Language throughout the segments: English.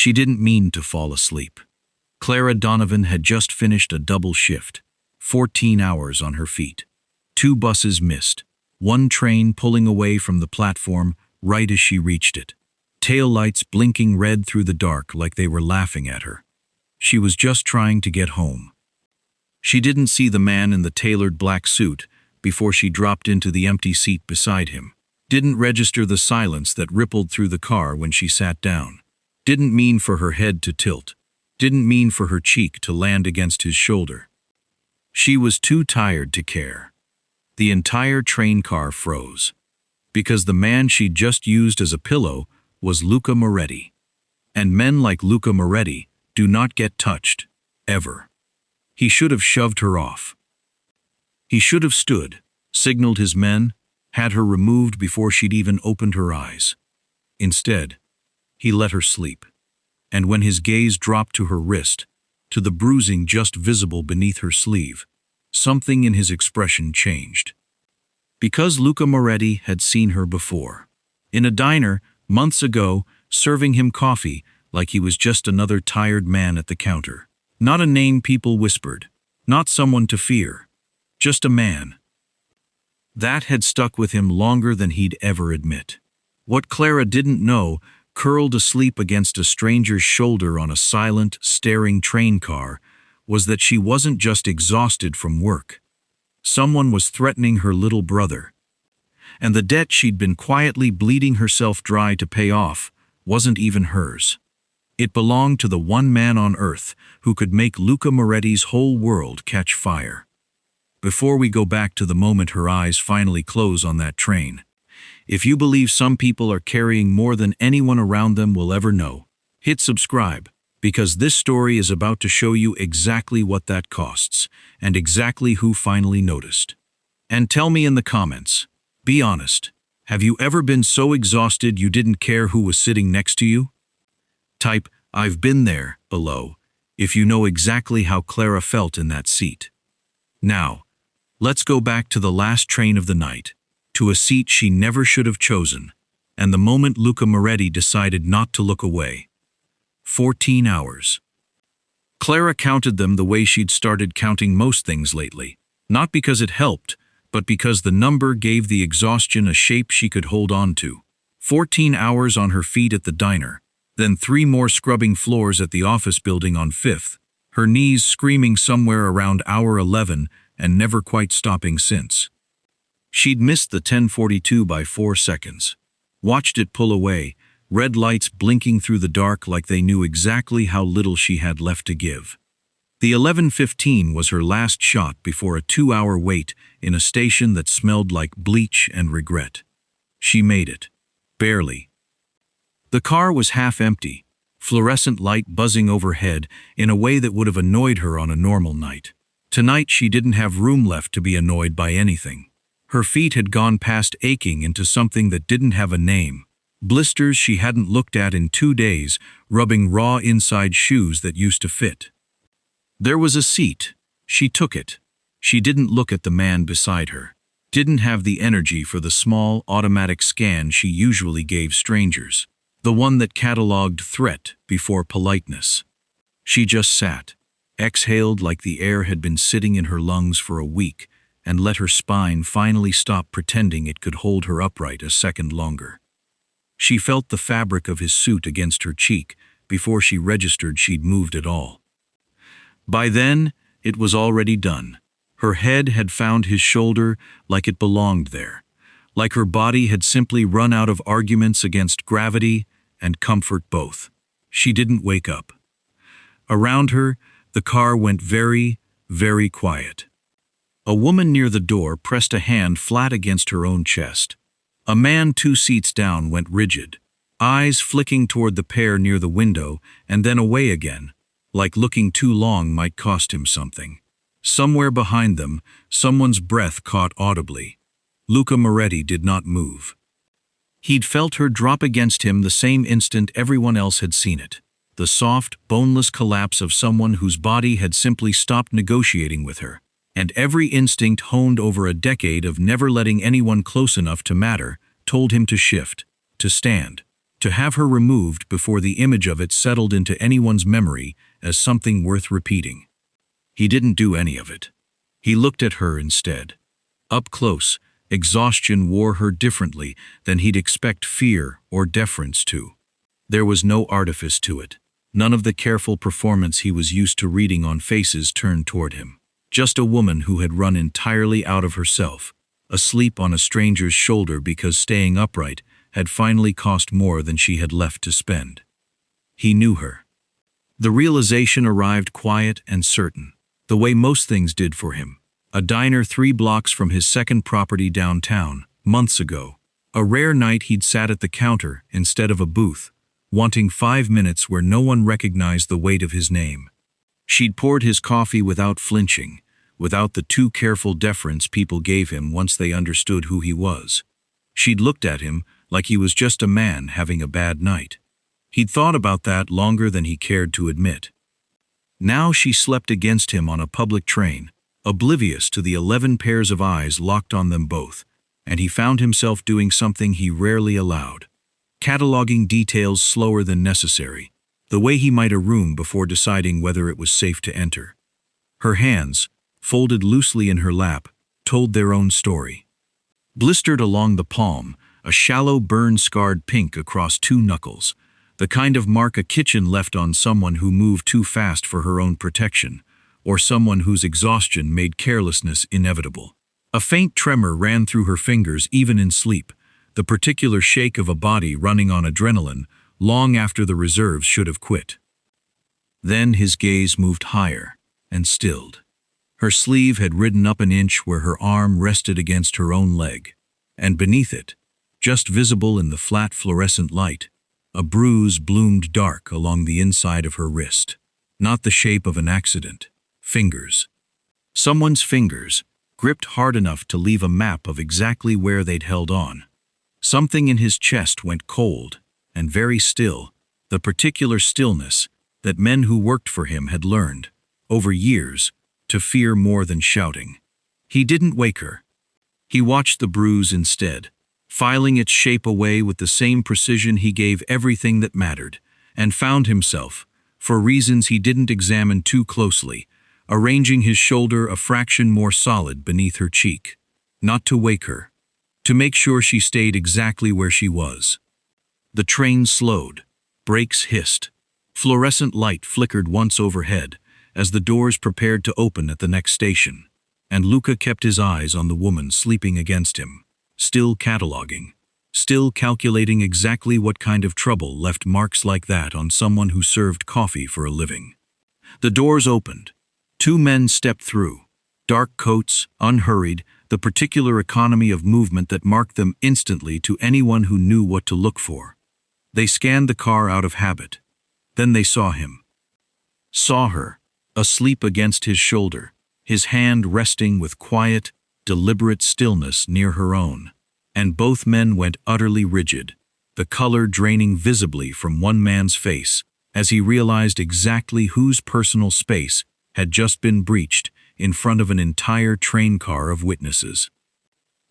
She didn't mean to fall asleep. Clara Donovan had just finished a double shift, 14 hours on her feet. 2 buses missed, 1 train pulling away from the platform right as she reached it. Taillights blinking red through the dark like they were laughing at her. She was just trying to get home. She didn't see the man in the tailored black suit before she dropped into the empty seat beside him. Didn't register the silence that rippled through the car when she sat down. Didn't mean for her head to tilt. Didn't mean for her cheek to land against his shoulder. She was too tired to care. The entire train car froze. Because the man she'd just used as a pillow was Luca Moretti. And men like Luca Moretti do not get touched, ever. He should have shoved her off. He should have stood, signaled his men, had her removed before she'd even opened her eyes. Instead, he let her sleep. And when his gaze dropped to her wrist, to the bruising just visible beneath her sleeve, something in his expression changed. Because Luca Moretti had seen her before. In a diner, months ago, serving him coffee like he was just another tired man at the counter. Not a name people whispered, not someone to fear, just a man. That had stuck with him longer than he'd ever admit. What Clara didn't know, curled asleep against a stranger's shoulder on a silent, staring train car, was that she wasn't just exhausted from work. Someone was threatening her little brother. And the debt she'd been quietly bleeding herself dry to pay off wasn't even hers. It belonged to the one man on earth who could make Luca Moretti's whole world catch fire. Before we go back to the moment her eyes finally close on that train, if you believe some people are carrying more than anyone around them will ever know, hit subscribe, because this story is about to show you exactly what that costs, and exactly who finally noticed. And tell me in the comments, be honest, have you ever been so exhausted you didn't care who was sitting next to you? Type, "I've been there," below, if you know exactly how Clara felt in that seat. Now, let's go back to the last train of the night, to a seat she never should have chosen, and the moment Luca Moretti decided not to look away. 14 hours. Clara counted them the way she'd started counting most things lately, not because it helped, but because the number gave the exhaustion a shape she could hold on to. 14 hours on her feet at the diner, then 3 more scrubbing floors at the office building on 5th, her knees screaming somewhere around hour 11 and never quite stopping since. She'd missed the 10:42 by 4 seconds. Watched it pull away, red lights blinking through the dark like they knew exactly how little she had left to give. The 11:15 was her last shot before a 2-hour wait in a station that smelled like bleach and regret. She made it. Barely. The car was half empty, fluorescent light buzzing overhead in a way that would have annoyed her on a normal night. Tonight she didn't have room left to be annoyed by anything. Her feet had gone past aching into something that didn't have a name. Blisters she hadn't looked at in 2 days, rubbing raw inside shoes that used to fit. There was a seat. She took it. She didn't look at the man beside her. Didn't have the energy for the small, automatic scan she usually gave strangers. The one that cataloged threat before politeness. She just sat, exhaled like the air had been sitting in her lungs for a week, and let her spine finally stop pretending it could hold her upright a second longer. She felt the fabric of his suit against her cheek before she registered she'd moved at all. By then, it was already done. Her head had found his shoulder like it belonged there, like her body had simply run out of arguments against gravity and comfort both. She didn't wake up. Around her, the car went very, very quiet. A woman near the door pressed a hand flat against her own chest. A man 2 seats down went rigid, eyes flicking toward the pair near the window and then away again, like looking too long might cost him something. Somewhere behind them, someone's breath caught audibly. Luca Moretti did not move. He'd felt her drop against him the same instant everyone else had seen it. The soft, boneless collapse of someone whose body had simply stopped negotiating with her. And every instinct honed over a decade of never letting anyone close enough to matter told him to shift, to stand, to have her removed before the image of it settled into anyone's memory as something worth repeating. He didn't do any of it. He looked at her instead. Up close, exhaustion wore her differently than he'd expect fear or deference to. There was no artifice to it, none of the careful performance he was used to reading on faces turned toward him. Just a woman who had run entirely out of herself, asleep on a stranger's shoulder because staying upright had finally cost more than she had left to spend. He knew her. The realization arrived quiet and certain, the way most things did for him. A diner 3 blocks from his second property downtown, months ago. A rare night he'd sat at the counter instead of a booth, wanting 5 minutes where no one recognized the weight of his name. She'd poured his coffee without flinching, without the too careful deference people gave him once they understood who he was. She'd looked at him like he was just a man having a bad night. He'd thought about that longer than he cared to admit. Now she slept against him on a public train, oblivious to the 11 pairs of eyes locked on them both, and he found himself doing something he rarely allowed, cataloging details slower than necessary, the way he might a room before deciding whether it was safe to enter. Her hands, folded loosely in her lap, told their own story. Blistered along the palm, a shallow burn-scarred pink across 2 knuckles, the kind of mark a kitchen left on someone who moved too fast for her own protection, or someone whose exhaustion made carelessness inevitable. A faint tremor ran through her fingers even in sleep, the particular shake of a body running on adrenaline long after the reserves should have quit. Then his gaze moved higher and stilled. Her sleeve had ridden up an inch where her arm rested against her own leg, and beneath it, just visible in the flat fluorescent light, a bruise bloomed dark along the inside of her wrist. Not the shape of an accident. Fingers. Someone's fingers, gripped hard enough to leave a map of exactly where they'd held on. Something in his chest went cold, and very still, the particular stillness that men who worked for him had learned, over years, to fear more than shouting. He didn't wake her. He watched the bruise instead, filing its shape away with the same precision he gave everything that mattered, and found himself, for reasons he didn't examine too closely, arranging his shoulder a fraction more solid beneath her cheek. Not to wake her. To make sure she stayed exactly where she was. The train slowed. Brakes hissed. Fluorescent light flickered once overhead as the doors prepared to open at the next station, and Luca kept his eyes on the woman sleeping against him, still cataloging, still calculating exactly what kind of trouble left marks like that on someone who served coffee for a living. The doors opened. 2 men stepped through, dark coats, unhurried, the particular economy of movement that marked them instantly to anyone who knew what to look for. They scanned the car out of habit. Then they saw him. Saw her, asleep against his shoulder, his hand resting with quiet, deliberate stillness near her own. And both men went utterly rigid, the color draining visibly from one man's face as he realized exactly whose personal space had just been breached in front of an entire train car of witnesses.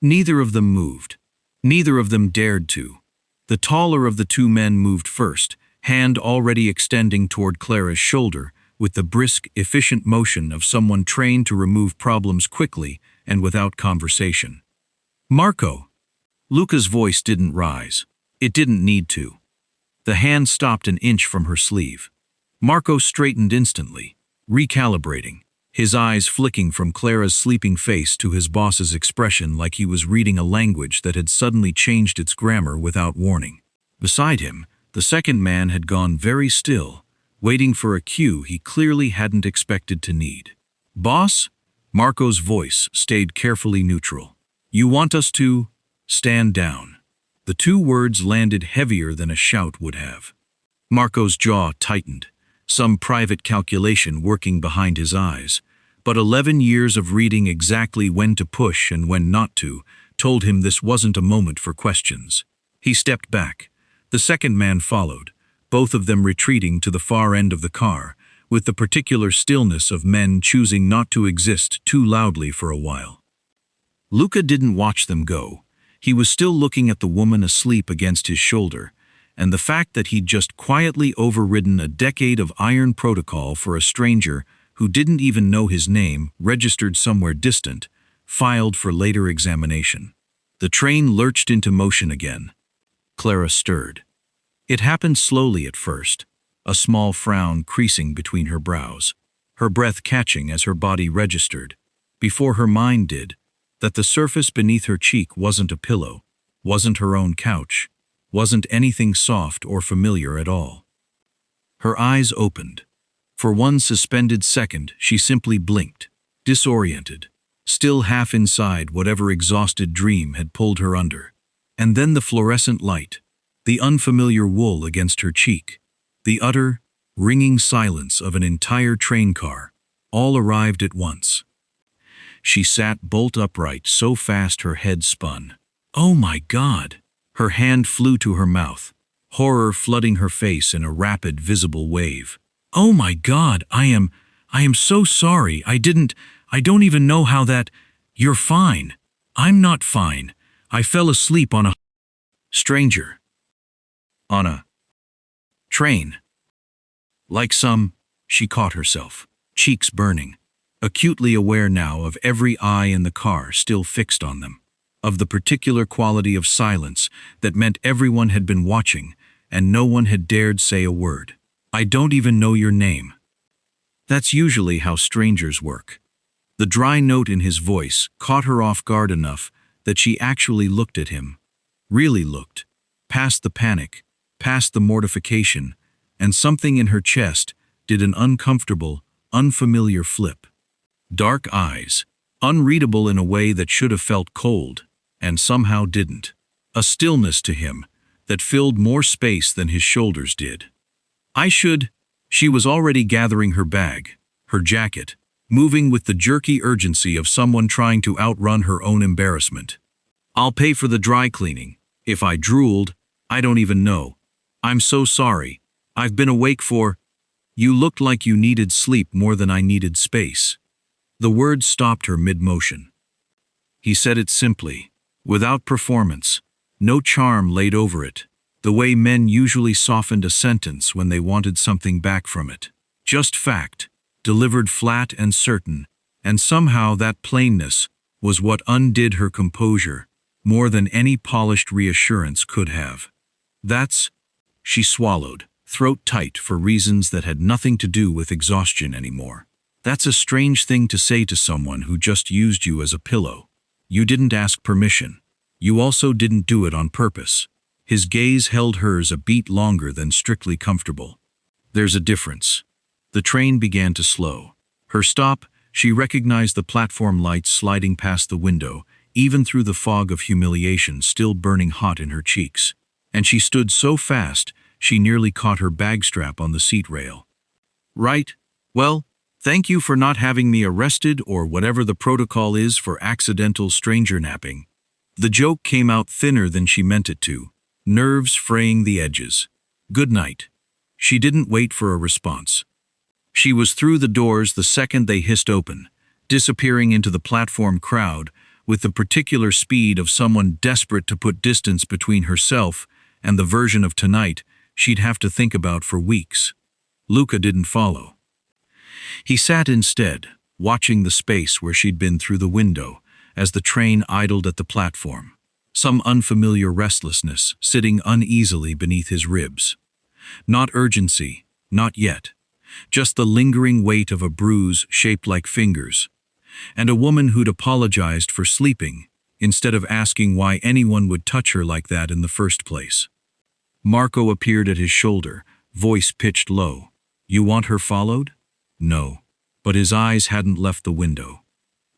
Neither of them moved. Neither of them dared to. The taller of the 2 men moved first, hand already extending toward Clara's shoulder, with the brisk, efficient motion of someone trained to remove problems quickly and without conversation. "Marco!" Luca's voice didn't rise. It didn't need to. The hand stopped an inch from her sleeve. Marco straightened instantly, recalibrating, his eyes flicking from Clara's sleeping face to his boss's expression like he was reading a language that had suddenly changed its grammar without warning. Beside him, the second man had gone very still, waiting for a cue he clearly hadn't expected to need. "Boss?" Marco's voice stayed carefully neutral. "You want us to stand down." The 2 words landed heavier than a shout would have. Marco's jaw tightened, some private calculation working behind his eyes, but 11 years of reading exactly when to push and when not to told him this wasn't a moment for questions. He stepped back. The second man followed, both of them retreating to the far end of the car, with the particular stillness of men choosing not to exist too loudly for a while. Luca didn't watch them go. He was still looking at the woman asleep against his shoulder, and the fact that he'd just quietly overridden a decade of iron protocol for a stranger who didn't even know his name, registered somewhere distant, filed for later examination. The train lurched into motion again. Clara stirred. It happened slowly at first, a small frown creasing between her brows, her breath catching as her body registered, before her mind did, that the surface beneath her cheek wasn't a pillow, wasn't her own couch, wasn't anything soft or familiar at all. Her eyes opened. For one suspended second, she simply blinked, disoriented, still half inside whatever exhausted dream had pulled her under. And then the fluorescent light, the unfamiliar wool against her cheek, the utter, ringing silence of an entire train car, all arrived at once. She sat bolt upright so fast her head spun. Oh my God! Her hand flew to her mouth, horror flooding her face in a rapid, visible wave. Oh my God, I am so sorry. I don't even know how that. You're fine. I'm not fine. I fell asleep on a stranger. On a train. Like she caught herself, cheeks burning, acutely aware now of every eye in the car still fixed on them, of the particular quality of silence that meant everyone had been watching and no one had dared say a word. I don't even know your name. That's usually how strangers work. The dry note in his voice caught her off guard enough that she actually looked at him, really looked, past the panic, past the mortification, and something in her chest did an uncomfortable, unfamiliar flip. Dark eyes, unreadable in a way that should have felt cold, and somehow didn't. A stillness to him that filled more space than his shoulders did. She was already gathering her bag, her jacket, moving with the jerky urgency of someone trying to outrun her own embarrassment. I'll pay for the dry cleaning. If I drooled, I don't even know. I'm so sorry. I've been awake for. You looked like you needed sleep more than I needed space. The words stopped her mid-motion. He said it simply, without performance, no charm laid over it, the way men usually softened a sentence when they wanted something back from it. Just fact, delivered flat and certain, and somehow that plainness was what undid her composure more than any polished reassurance could have. She swallowed, throat tight for reasons that had nothing to do with exhaustion anymore. That's a strange thing to say to someone who just used you as a pillow. You didn't ask permission. You also didn't do it on purpose. His gaze held hers a beat longer than strictly comfortable. There's a difference. The train began to slow. Her stop, she recognized the platform lights sliding past the window, even through the fog of humiliation still burning hot in her cheeks. And she stood so fast, she nearly caught her bag strap on the seat rail. Right. Well, thank you for not having me arrested or whatever the protocol is for accidental stranger napping. The joke came out thinner than she meant it to, nerves fraying the edges. Good night. She didn't wait for a response. She was through the doors the second they hissed open, disappearing into the platform crowd with the particular speed of someone desperate to put distance between herself and the version of tonight she'd have to think about for weeks. Luca didn't follow. He sat instead, watching the space where she'd been through the window as the train idled at the platform, some unfamiliar restlessness sitting uneasily beneath his ribs. Not urgency, not yet, just the lingering weight of a bruise shaped like fingers, and a woman who'd apologized for sleeping instead of asking why anyone would touch her like that in the first place. Marco appeared at his shoulder, voice pitched low. You want her followed? No. But his eyes hadn't left the window.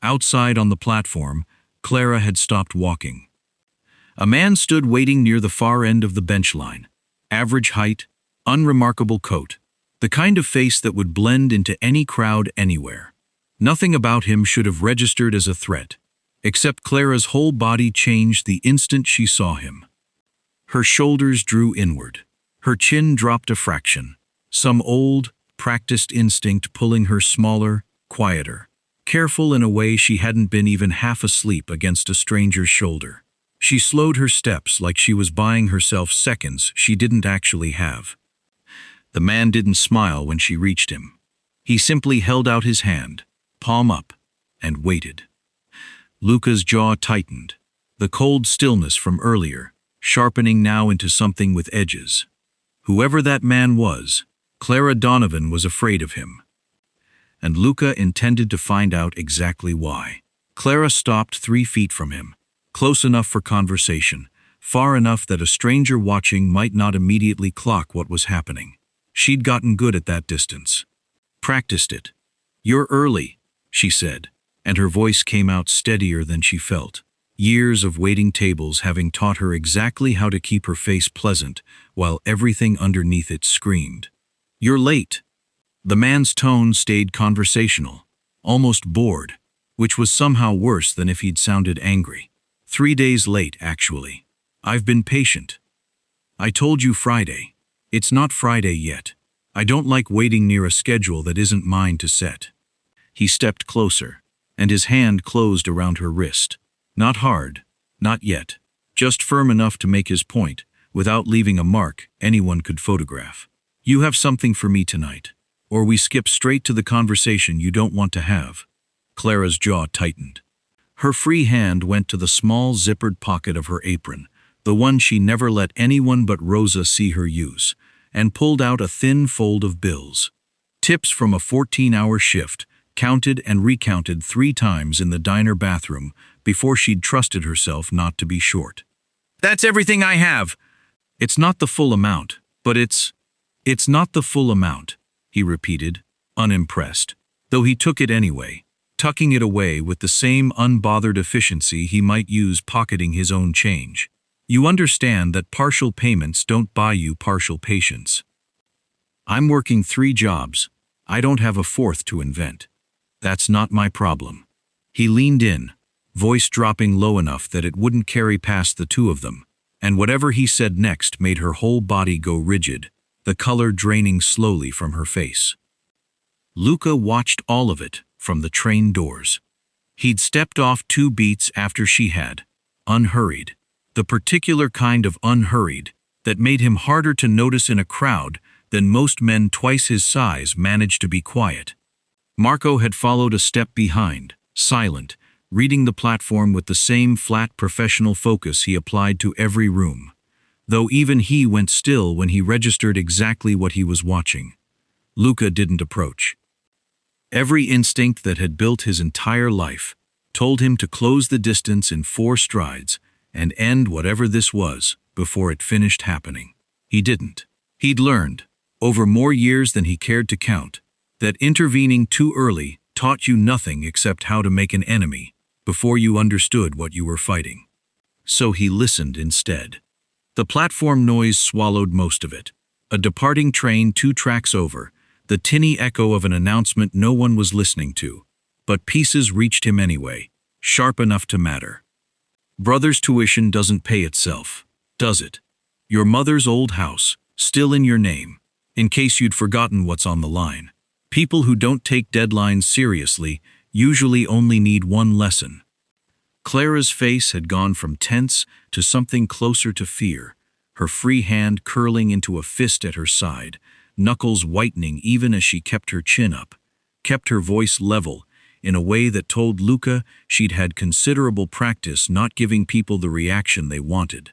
Outside on the platform, Clara had stopped walking. A man stood waiting near the far end of the bench line. Average height, unremarkable coat, the kind of face that would blend into any crowd anywhere. Nothing about him should have registered as a threat, except Clara's whole body changed the instant she saw him. Her shoulders drew inward. Her chin dropped a fraction, some old, practiced instinct pulling her smaller, quieter, careful in a way she hadn't been even half asleep against a stranger's shoulder. She slowed her steps like she was buying herself seconds she didn't actually have. The man didn't smile when she reached him. He simply held out his hand, palm up, and waited. Luca's jaw tightened, the cold stillness from earlier, sharpening now into something with edges. Whoever that man was, Clara Donovan was afraid of him. And Luca intended to find out exactly why. Clara stopped 3 feet from him, close enough for conversation, far enough that a stranger watching might not immediately clock what was happening. She'd gotten good at that distance. Practiced it. "You're early," she said, and her voice came out steadier than she felt. Years of waiting tables having taught her exactly how to keep her face pleasant while everything underneath it screamed. "You're late." The man's tone stayed conversational, almost bored, which was somehow worse than if he'd sounded angry. 3 days late, actually. "I've been patient. I told you Friday. It's not Friday yet. I don't like waiting near a schedule that isn't mine to set." He stepped closer, and his hand closed around her wrist. Not hard, not yet, just firm enough to make his point, without leaving a mark anyone could photograph. "You have something for me tonight, or we skip straight to the conversation you don't want to have." Clara's jaw tightened. Her free hand went to the small zippered pocket of her apron, the one she never let anyone but Rosa see her use, and pulled out a thin fold of bills. Tips from a 14-hour shift, counted and recounted 3 times in the diner bathroom before she'd trusted herself not to be short. "That's everything I have." "It's not the full amount, but it's not the full amount," he repeated, unimpressed, though he took it anyway, tucking it away with the same unbothered efficiency he might use pocketing his own change. "You understand that partial payments don't buy you partial patience. I'm working 3 jobs. I don't have a 4th to invent. That's not my problem." He leaned in, voice dropping low enough that it wouldn't carry past the 2 of them, and whatever he said next made her whole body go rigid, the color draining slowly from her face. Luca watched all of it from the train doors. He'd stepped off 2 beats after she had, unhurried, the particular kind of unhurried that made him harder to notice in a crowd than most men twice his size managed to be quiet. Marco had followed a step behind, silent, reading the platform with the same flat professional focus he applied to every room, though even he went still when he registered exactly what he was watching. Luca didn't approach. Every instinct that had built his entire life told him to close the distance in 4 strides and end whatever this was before it finished happening. He didn't. He'd learned, over more years than he cared to count, that intervening too early taught you nothing except how to make an enemy before you understood what you were fighting. So he listened instead. The platform noise swallowed most of it. A departing train 2 tracks over, the tinny echo of an announcement no one was listening to, but pieces reached him anyway, sharp enough to matter. Brother's tuition doesn't pay itself, does it? Your mother's old house, still in your name, in case you'd forgotten what's on the line. People who don't take deadlines seriously usually only need 1 lesson. Clara's face had gone from tense to something closer to fear, her free hand curling into a fist at her side, knuckles whitening even as she kept her chin up, kept her voice level, in a way that told Luca she'd had considerable practice not giving people the reaction they wanted.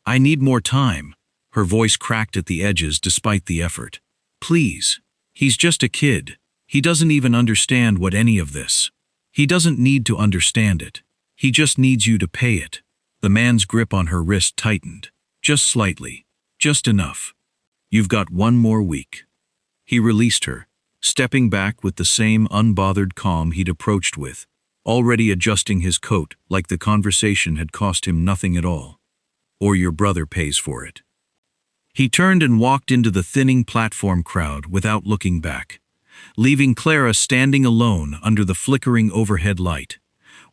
"I need more time." Her voice cracked at the edges despite the effort. "Please. He's just a kid. He doesn't even understand what any of this. He doesn't need to understand it. He just needs you to pay it." The man's grip on her wrist tightened. Just slightly. Just enough. "You've got 1 more week." He released her, stepping back with the same unbothered calm he'd approached with, already adjusting his coat like the conversation had cost him nothing at all. "Or your brother pays for it." He turned and walked into the thinning platform crowd without looking back, leaving Clara standing alone under the flickering overhead light,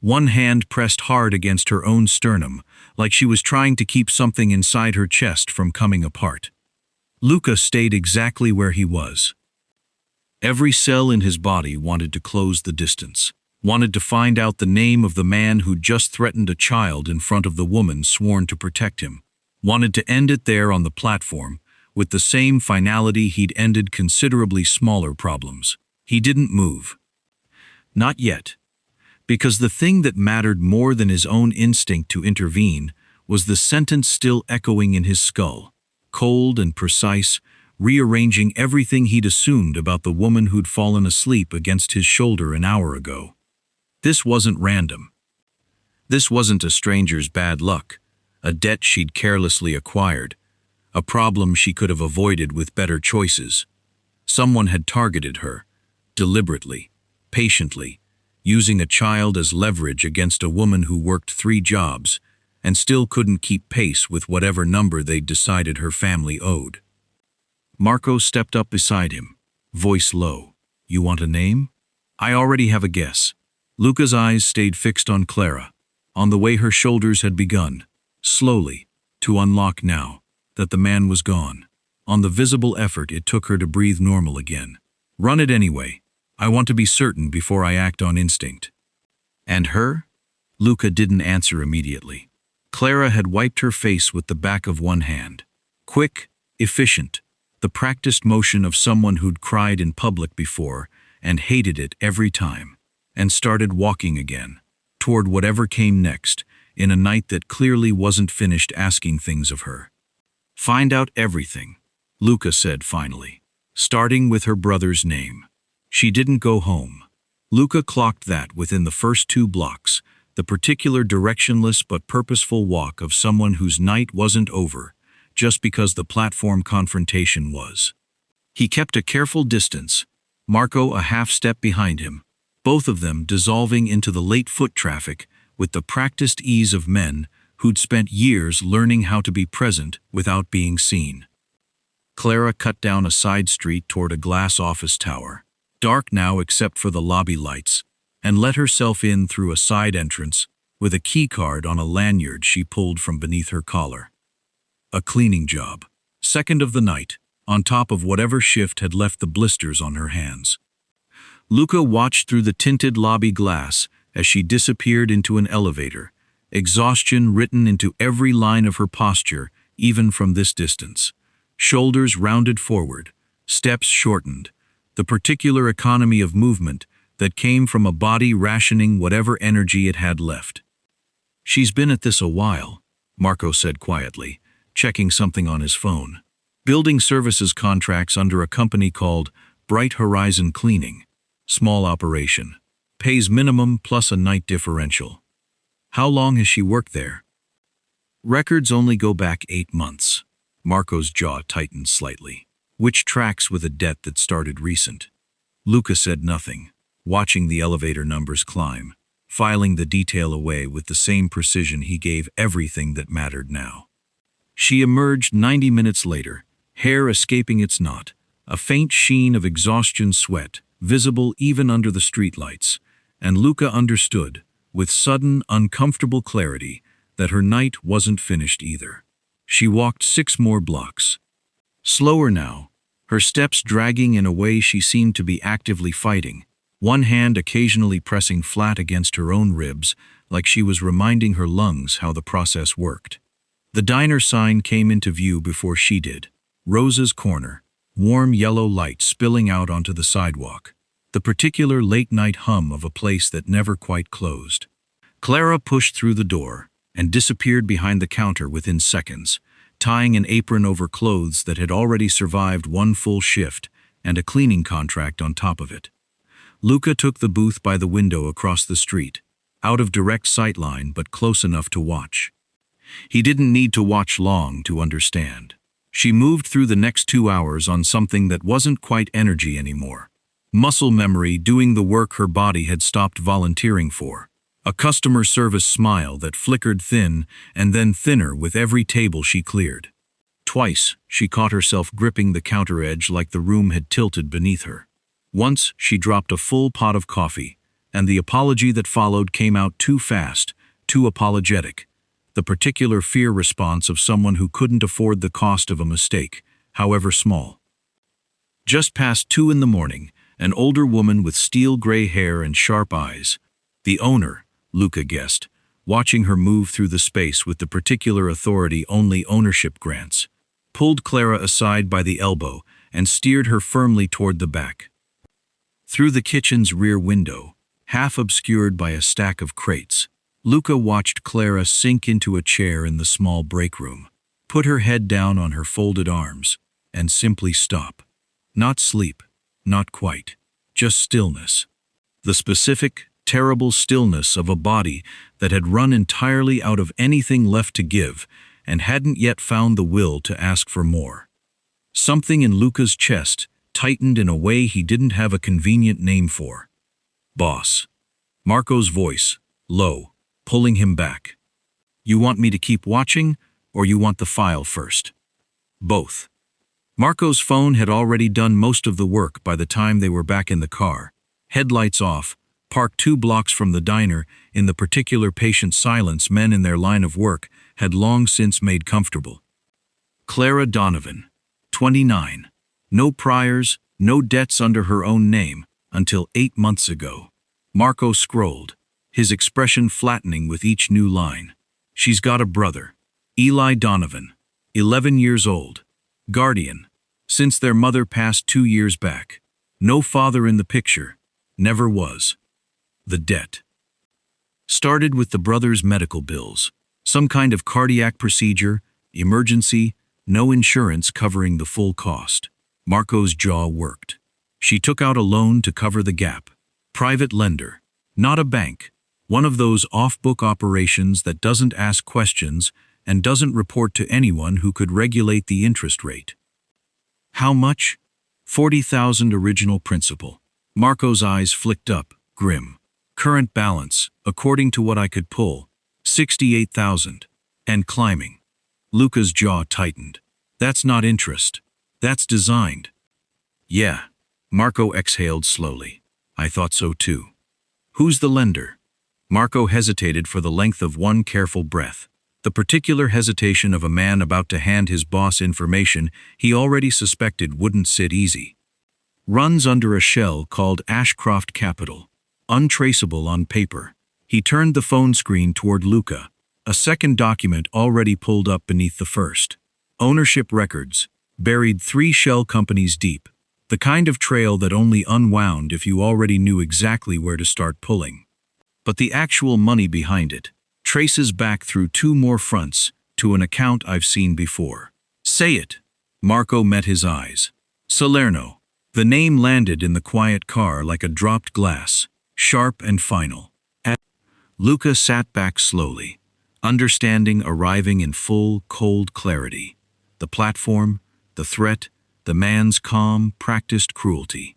one hand pressed hard against her own sternum, like she was trying to keep something inside her chest from coming apart. Luca stayed exactly where he was. Every cell in his body wanted to close the distance. wanted to find out the name of the man who'd just threatened a child in front of the woman sworn to protect him, wanted to end it there on the platform, with the same finality he'd ended considerably smaller problems. He didn't move. Not yet. Because the thing that mattered more than his own instinct to intervene was the sentence still echoing in his skull, cold and precise, rearranging everything he'd assumed about the woman who'd fallen asleep against his shoulder an hour ago. This wasn't random. This wasn't a stranger's bad luck, a debt she'd carelessly acquired, a problem she could have avoided with better choices. Someone had targeted her, deliberately, patiently, using a child as leverage against a woman who worked 3 jobs and still couldn't keep pace with whatever number they'd decided her family owed. Marco stepped up beside him, voice low. "You want a name?" "I already have a guess." Luca's eyes stayed fixed on Clara, on the way her shoulders had begun, slowly, to unlock now that the man was gone, on the visible effort it took her to breathe normal again. "Run it anyway. I want to be certain before I act on instinct." "And her?" Luca didn't answer immediately. Clara had wiped her face with the back of one hand. Quick, efficient, the practiced motion of someone who'd cried in public before and hated it every time, and started walking again, toward whatever came next, in a night that clearly wasn't finished asking things of her. "Find out everything," Luca said finally, starting with her brother's name. She didn't go home. Luca clocked that within the first 2 blocks, the particular directionless but purposeful walk of someone whose night wasn't over, just because the platform confrontation was. He kept a careful distance, Marco a half step behind him, both of them dissolving into the late foot traffic with the practiced ease of men who'd spent years learning how to be present without being seen. Clara cut down a side street toward a glass office tower, dark now except for the lobby lights, and let herself in through a side entrance with a key card on a lanyard she pulled from beneath her collar. A cleaning job, second of the night, on top of whatever shift had left the blisters on her hands. Luca watched through the tinted lobby glass as she disappeared into an elevator, exhaustion written into every line of her posture, even from this distance. Shoulders rounded forward, steps shortened, the particular economy of movement that came from a body rationing whatever energy it had left. "She's been at this a while," Marco said quietly, checking something on his phone. "Building services contracts under a company called Bright Horizon Cleaning. Small operation. Pays minimum plus a night differential." "How long has she worked there?" "Records only go back 8 months. Marco's jaw tightened slightly, which tracks with a debt that started recent. Luca said nothing, watching the elevator numbers climb, filing the detail away with the same precision he gave everything that mattered now. She emerged 90 minutes later, hair escaping its knot, a faint sheen of exhaustion sweat, visible even under the streetlights, and Luca understood, with sudden, uncomfortable clarity, that her night wasn't finished either. She walked 6 more blocks. Slower now, her steps dragging in a way she seemed to be actively fighting, one hand occasionally pressing flat against her own ribs, like she was reminding her lungs how the process worked. The diner sign came into view before she did. Rosa's Corner, warm yellow light spilling out onto the sidewalk, the particular late-night hum of a place that never quite closed. Clara pushed through the door and disappeared behind the counter within seconds, tying an apron over clothes that had already survived 1 full shift and a cleaning contract on top of it. Luca took the booth by the window across the street, out of direct sightline but close enough to watch. He didn't need to watch long to understand. She moved through the next 2 hours on something that wasn't quite energy anymore. Muscle memory doing the work her body had stopped volunteering for. A customer service smile that flickered thin and then thinner with every table she cleared. Twice, she caught herself gripping the counter edge like the room had tilted beneath her. Once, she dropped a full pot of coffee, and the apology that followed came out too fast, too apologetic. The particular fear response of someone who couldn't afford the cost of a mistake, however small. Just past 2 in the morning, an older woman with steel gray hair and sharp eyes, The owner, Luca guessed, watching her move through the space with the particular authority only ownership grants, pulled Clara aside by the elbow and steered her firmly toward the back. Through the kitchen's rear window, half obscured by a stack of crates, Luca watched Clara sink into a chair in the small break room, put her head down on her folded arms, and simply stop. Not sleep, not quite, just stillness. The specific, terrible stillness of a body that had run entirely out of anything left to give and hadn't yet found the will to ask for more. Something in Luca's chest tightened in a way he didn't have a convenient name for. Boss. Marco's voice, low, pulling him back. You want me to keep watching, or you want the file first? Both. Marco's phone had already done most of the work by the time they were back in the car, headlights off, parked 2 blocks from the diner in the particular patient silence men in their line of work had long since made comfortable. Clara Donovan, 29. No priors, no debts under her own name, until 8 months ago. Marco scrolled, his expression flattening with each new line. She's got a brother, Eli Donovan, 11 years old, guardian, since their mother passed 2 years back. No father in the picture, never was. The debt started with the brother's medical bills, some kind of cardiac procedure, emergency, no insurance covering the full cost. Marco's jaw worked. She took out a loan to cover the gap. Private lender, not a bank, one of those off-book operations that doesn't ask questions and doesn't report to anyone who could regulate the interest rate. How much? 40,000 original principal. Marco's eyes flicked up, grim. Current balance, according to what I could pull, 68,000. And climbing. Luca's jaw tightened. That's not interest. That's designed. Yeah. Marco exhaled slowly. I thought so too. Who's the lender? Marco hesitated for the length of one careful breath. The particular hesitation of a man about to hand his boss information he already suspected wouldn't sit easy. Runs under a shell called Ashcroft Capital. Untraceable on paper. He turned the phone screen toward Luca, a second document already pulled up beneath the first. Ownership records, buried 3 shell companies deep, the kind of trail that only unwound if you already knew exactly where to start pulling. But the actual money behind it traces back through 2 more fronts to an account I've seen before. Say it. Marco met his eyes. Salerno. The name landed in the quiet car like a dropped glass, sharp and final. Luca sat back slowly, understanding arriving in full, cold clarity. The platform, the threat, the man's calm, practiced cruelty.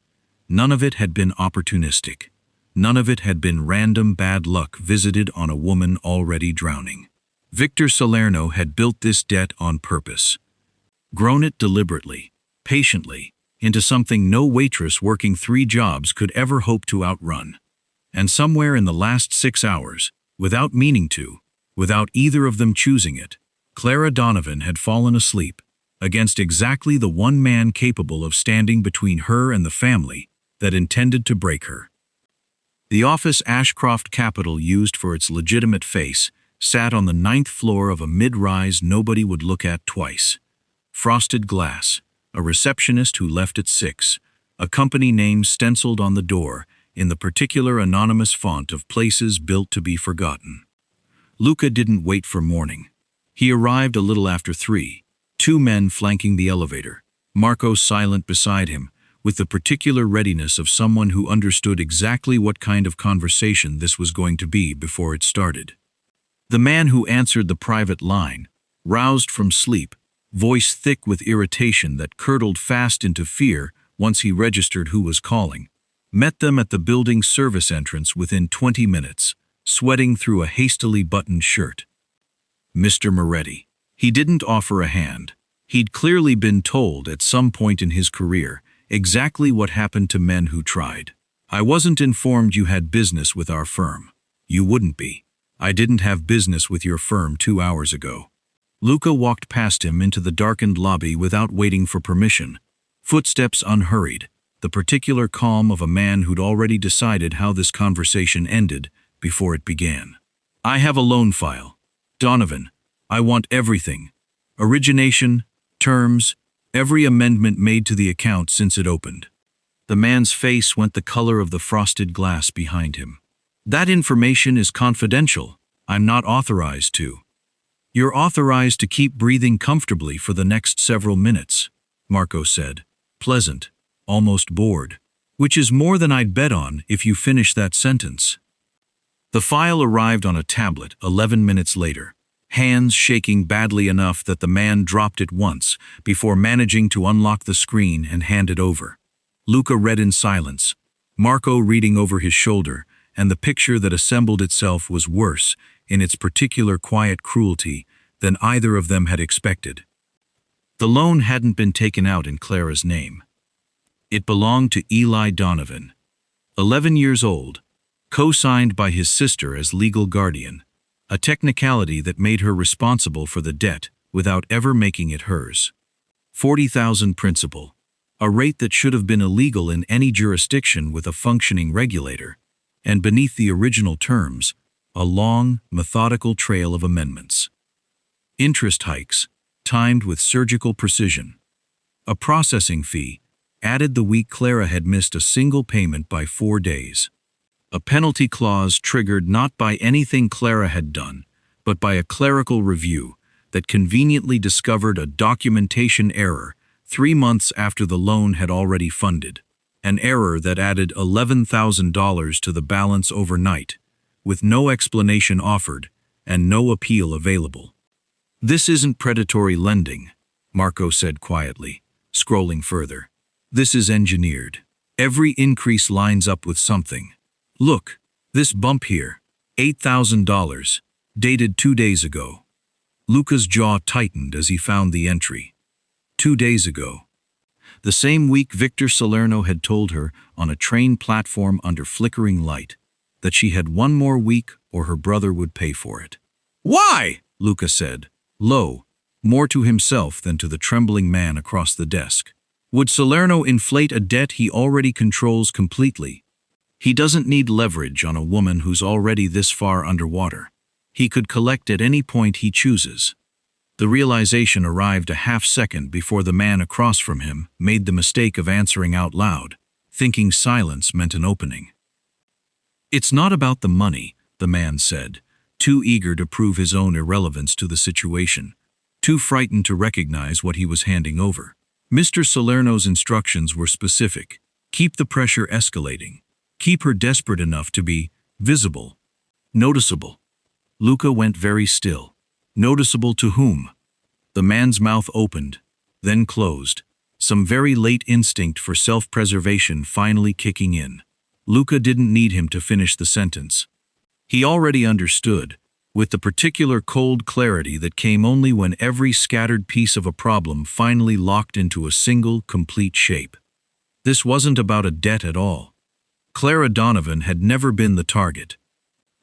None of it had been opportunistic. None of it had been random bad luck visited on a woman already drowning. Victor Salerno had built this debt on purpose. Grown it deliberately, patiently, into something no waitress working 3 jobs could ever hope to outrun. And somewhere in the last 6 hours, without meaning to, without either of them choosing it, Clara Donovan had fallen asleep against exactly the one man capable of standing between her and the family that intended to break her. The office Ashcroft Capital used for its legitimate face sat on the 9th floor of a mid-rise nobody would look at twice. Frosted glass, a receptionist who left at 6, a company name stenciled on the door in the particular anonymous font of places built to be forgotten. Luca didn't wait for morning. He arrived a little after 3, 2 men flanking the elevator, Marco silent beside him, with the particular readiness of someone who understood exactly what kind of conversation this was going to be before it started. The man who answered the private line, roused from sleep, voice thick with irritation that curdled fast into fear once he registered who was calling, met them at the building's service entrance within 20 minutes, sweating through a hastily buttoned shirt. Mr. Moretti. He didn't offer a hand. He'd clearly been told at some point in his career exactly what happened to men who tried. I wasn't informed you had business with our firm. You wouldn't be. I didn't have business with your firm 2 hours ago. Luca walked past him into the darkened lobby without waiting for permission, footsteps unhurried, the particular calm of a man who'd already decided how this conversation ended before it began. "I have a loan file. Donovan, I want everything. Origination, terms, every amendment made to the account since it opened." The man's face went the color of the frosted glass behind him. "That information is confidential. I'm not authorized to." "You're authorized to keep breathing comfortably for the next several minutes," Marco said, pleasant, almost bored, "which is more than I'd bet on if you finish that sentence." The file arrived on a tablet 11 minutes later, hands shaking badly enough that the man dropped it once before managing to unlock the screen and hand it over. Luca read in silence, Marco reading over his shoulder, and the picture that assembled itself was worse in its particular quiet cruelty than either of them had expected. The loan hadn't been taken out in Clara's name. It belonged to Eli Donovan, 11 years old, co-signed by his sister as legal guardian, a technicality that made her responsible for the debt without ever making it hers. 40,000 principal, a rate that should have been illegal in any jurisdiction with a functioning regulator, and beneath the original terms, a long, methodical trail of amendments. Interest hikes, timed with surgical precision. A processing fee, added the week Clara had missed a single payment by 4 days. A penalty clause triggered not by anything Clara had done, but by a clerical review that conveniently discovered a documentation error 3 months after the loan had already funded, an error that added $11,000 to the balance overnight, with no explanation offered and no appeal available. "This isn't predatory lending," Marco said quietly, scrolling further. "This is engineered. Every increase lines up with something. Look, this bump here, $8,000, dated 2 days ago." Luca's jaw tightened as he found the entry. 2 days ago. The same week Victor Salerno had told her on a train platform under flickering light that she had 1 more week or her brother would pay for it. "Why?" Luca said, low, more to himself than to the trembling man across the desk. "Would Salerno inflate a debt he already controls completely? He doesn't need leverage on a woman who's already this far underwater. He could collect at any point he chooses." The realization arrived a half-second before the man across from him made the mistake of answering out loud, thinking silence meant an opening. "It's not about the money," the man said, too eager to prove his own irrelevance to the situation, too frightened to recognize what he was handing over. Mr. Salerno's instructions were specific. Keep the pressure escalating. Keep her desperate enough to be visible, noticeable. Luca went very still. Noticeable to whom? The man's mouth opened, then closed, some very late instinct for self-preservation finally kicking in. Luca didn't need him to finish the sentence. He already understood, with the particular cold clarity that came only when every scattered piece of a problem finally locked into a single, complete shape. This wasn't about a debt at all. Clara Donovan had never been the target.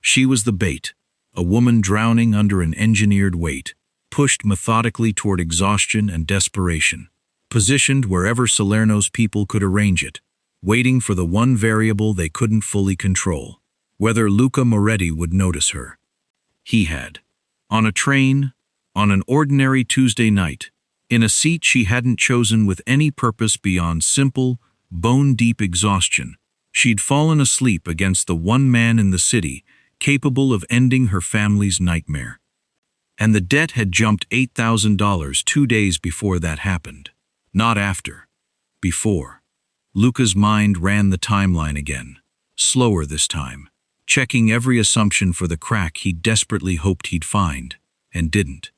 She was the bait, a woman drowning under an engineered weight, pushed methodically toward exhaustion and desperation, positioned wherever Salerno's people could arrange it, waiting for the one variable they couldn't fully control, whether Luca Moretti would notice her. He had. On a train, on an ordinary Tuesday night, in a seat she hadn't chosen with any purpose beyond simple, bone-deep exhaustion, she'd fallen asleep against the one man in the city capable of ending her family's nightmare. And the debt had jumped $8,000 2 days before that happened. Not after. Before. Luca's mind ran the timeline again, slower this time, checking every assumption for the crack he desperately hoped he'd find, and didn't.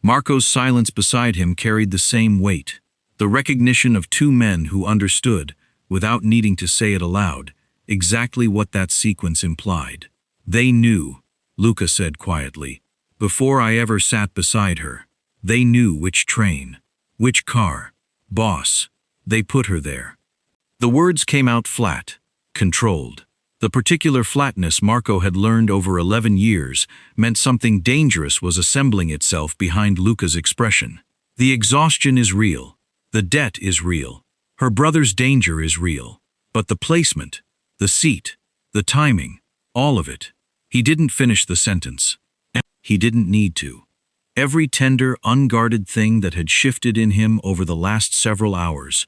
Marco's silence beside him carried the same weight, the recognition of 2 men who understood, without needing to say it aloud, exactly what that sequence implied. "They knew," Luca said quietly, "before I ever sat beside her. They knew which train, which car, boss. They put her there." The words came out flat, controlled. The particular flatness Marco had learned over 11 years meant something dangerous was assembling itself behind Luca's expression. The exhaustion is real. The debt is real. Her brother's danger is real. But the placement, the seat, the timing, all of it, He didn't finish the sentence. He didn't need to. Every tender, unguarded thing that had shifted in him over the last several hours,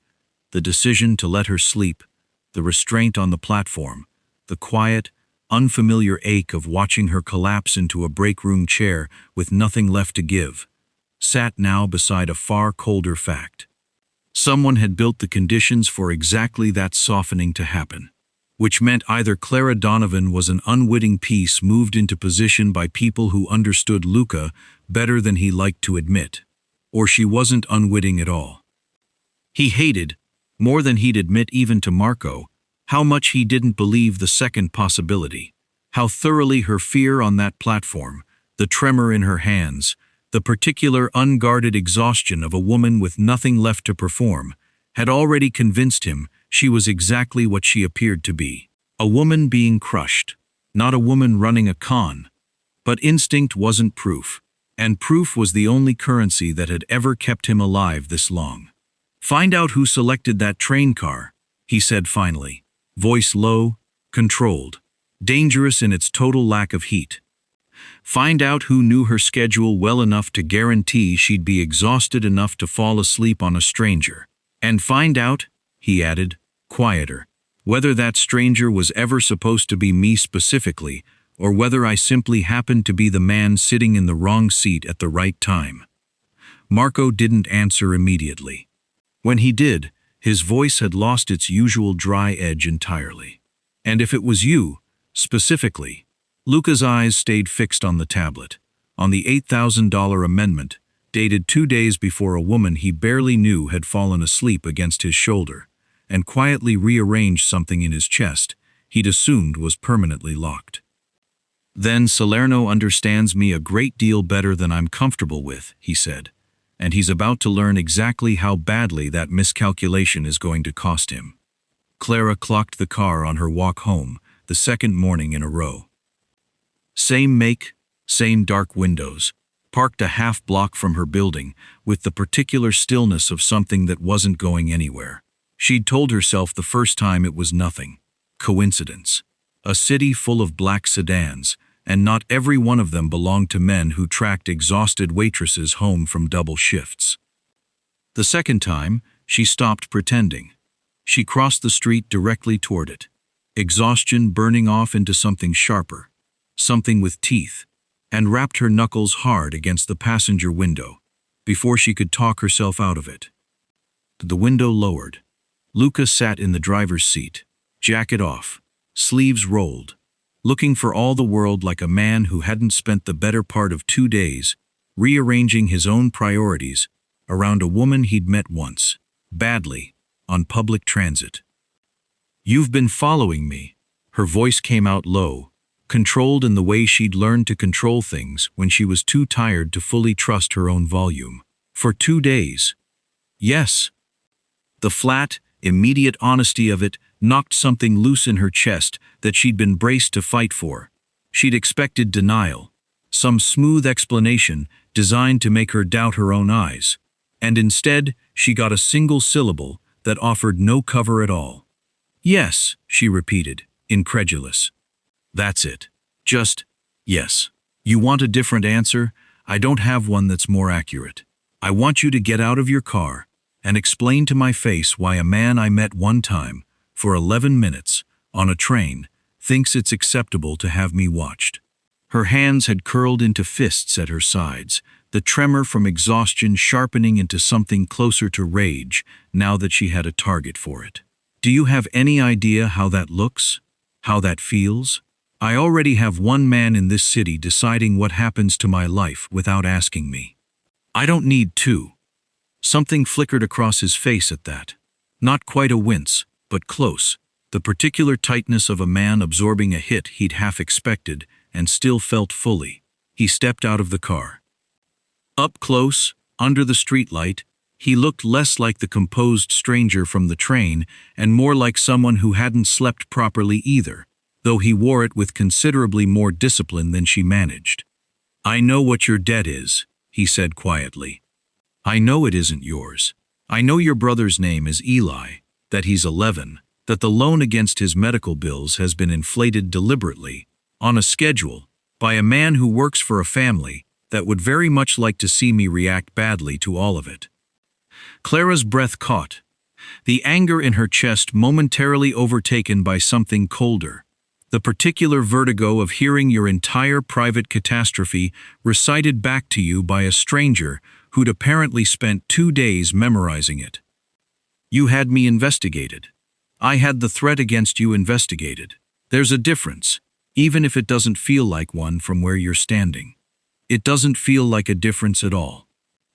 the decision to let her sleep, the restraint on the platform, the quiet, unfamiliar ache of watching her collapse into a break-room chair with nothing left to give, sat now beside a far colder fact. Someone had built the conditions for exactly that softening to happen, which meant either Clara Donovan was an unwitting piece moved into position by people who understood Luca better than he liked to admit, or she wasn't unwitting at all. He hated, more than he'd admit even to Marco, how much he didn't believe the second possibility, how thoroughly her fear on that platform, the tremor in her hands, the particular unguarded exhaustion of a woman with nothing left to perform, had already convinced him she was exactly what she appeared to be. A woman being crushed, not a woman running a con. But instinct wasn't proof, and proof was the only currency that had ever kept him alive this long. "Find out who selected that train car," he said finally, voice low, controlled, dangerous in its total lack of heat. "Find out who knew her schedule well enough to guarantee she'd be exhausted enough to fall asleep on a stranger. And find out," he added, quieter, "whether that stranger was ever supposed to be me specifically, or whether I simply happened to be the man sitting in the wrong seat at the right time." Marco didn't answer immediately. When he did, his voice had lost its usual dry edge entirely. "And if it was you, specifically?" Luca's eyes stayed fixed on the tablet, on the $8,000 amendment, dated 2 days before a woman he barely knew had fallen asleep against his shoulder, and quietly rearranged something in his chest he'd assumed was permanently locked. "Then Salerno understands me a great deal better than I'm comfortable with," he said, "and he's about to learn exactly how badly that miscalculation is going to cost him." Clara clocked the car on her walk home, the second morning in a row. Same make, same dark windows, parked a half block from her building, with the particular stillness of something that wasn't going anywhere. She'd told herself the first time it was nothing. Coincidence. A city full of black sedans, and not every one of them belonged to men who tracked exhausted waitresses home from double shifts. The second time, she stopped pretending. She crossed the street directly toward it, exhaustion burning off into something sharper, something with teeth, and rapped her knuckles hard against the passenger window before she could talk herself out of it. The window lowered. Luca sat in the driver's seat, jacket off, sleeves rolled, looking for all the world like a man who hadn't spent the better part of 2 days rearranging his own priorities around a woman he'd met once, badly, on public transit. "You've been following me." Her voice came out low, controlled in the way she'd learned to control things when she was too tired to fully trust her own volume. "For 2 days." "Yes." The flat, immediate honesty of it knocked something loose in her chest that she'd been braced to fight for. She'd expected denial, some smooth explanation designed to make her doubt her own eyes, and instead she got a single syllable that offered no cover at all. "Yes," she repeated, incredulous. "That's it. Just, yes. You want a different answer? I don't have one that's more accurate. I want you to get out of your car and explain to my face why a man I met one time, for 11 minutes, on a train, thinks it's acceptable to have me watched." Her hands had curled into fists at her sides, the tremor from exhaustion sharpening into something closer to rage now that she had a target for it. "Do you have any idea how that looks? How that feels? I already have one man in this city deciding what happens to my life without asking me. I don't need two." Something flickered across his face at that. Not quite a wince, but close, the particular tightness of a man absorbing a hit he'd half expected and still felt fully. He stepped out of the car. Up close, under the streetlight, he looked less like the composed stranger from the train and more like someone who hadn't slept properly either, though he wore it with considerably more discipline than she managed. "I know what your debt is," he said quietly. "I know it isn't yours. I know your brother's name is Eli, that he's 11, that the loan against his medical bills has been inflated deliberately, on a schedule, by a man who works for a family that would very much like to see me react badly to all of it. Clara's breath caught, the anger in her chest momentarily overtaken by something colder, the particular vertigo of hearing your entire private catastrophe recited back to you by a stranger who'd apparently spent 2 days memorizing it. You had me investigated. I had the threat against you investigated. There's a difference, even if it doesn't feel like one from where you're standing. It doesn't feel like a difference at all.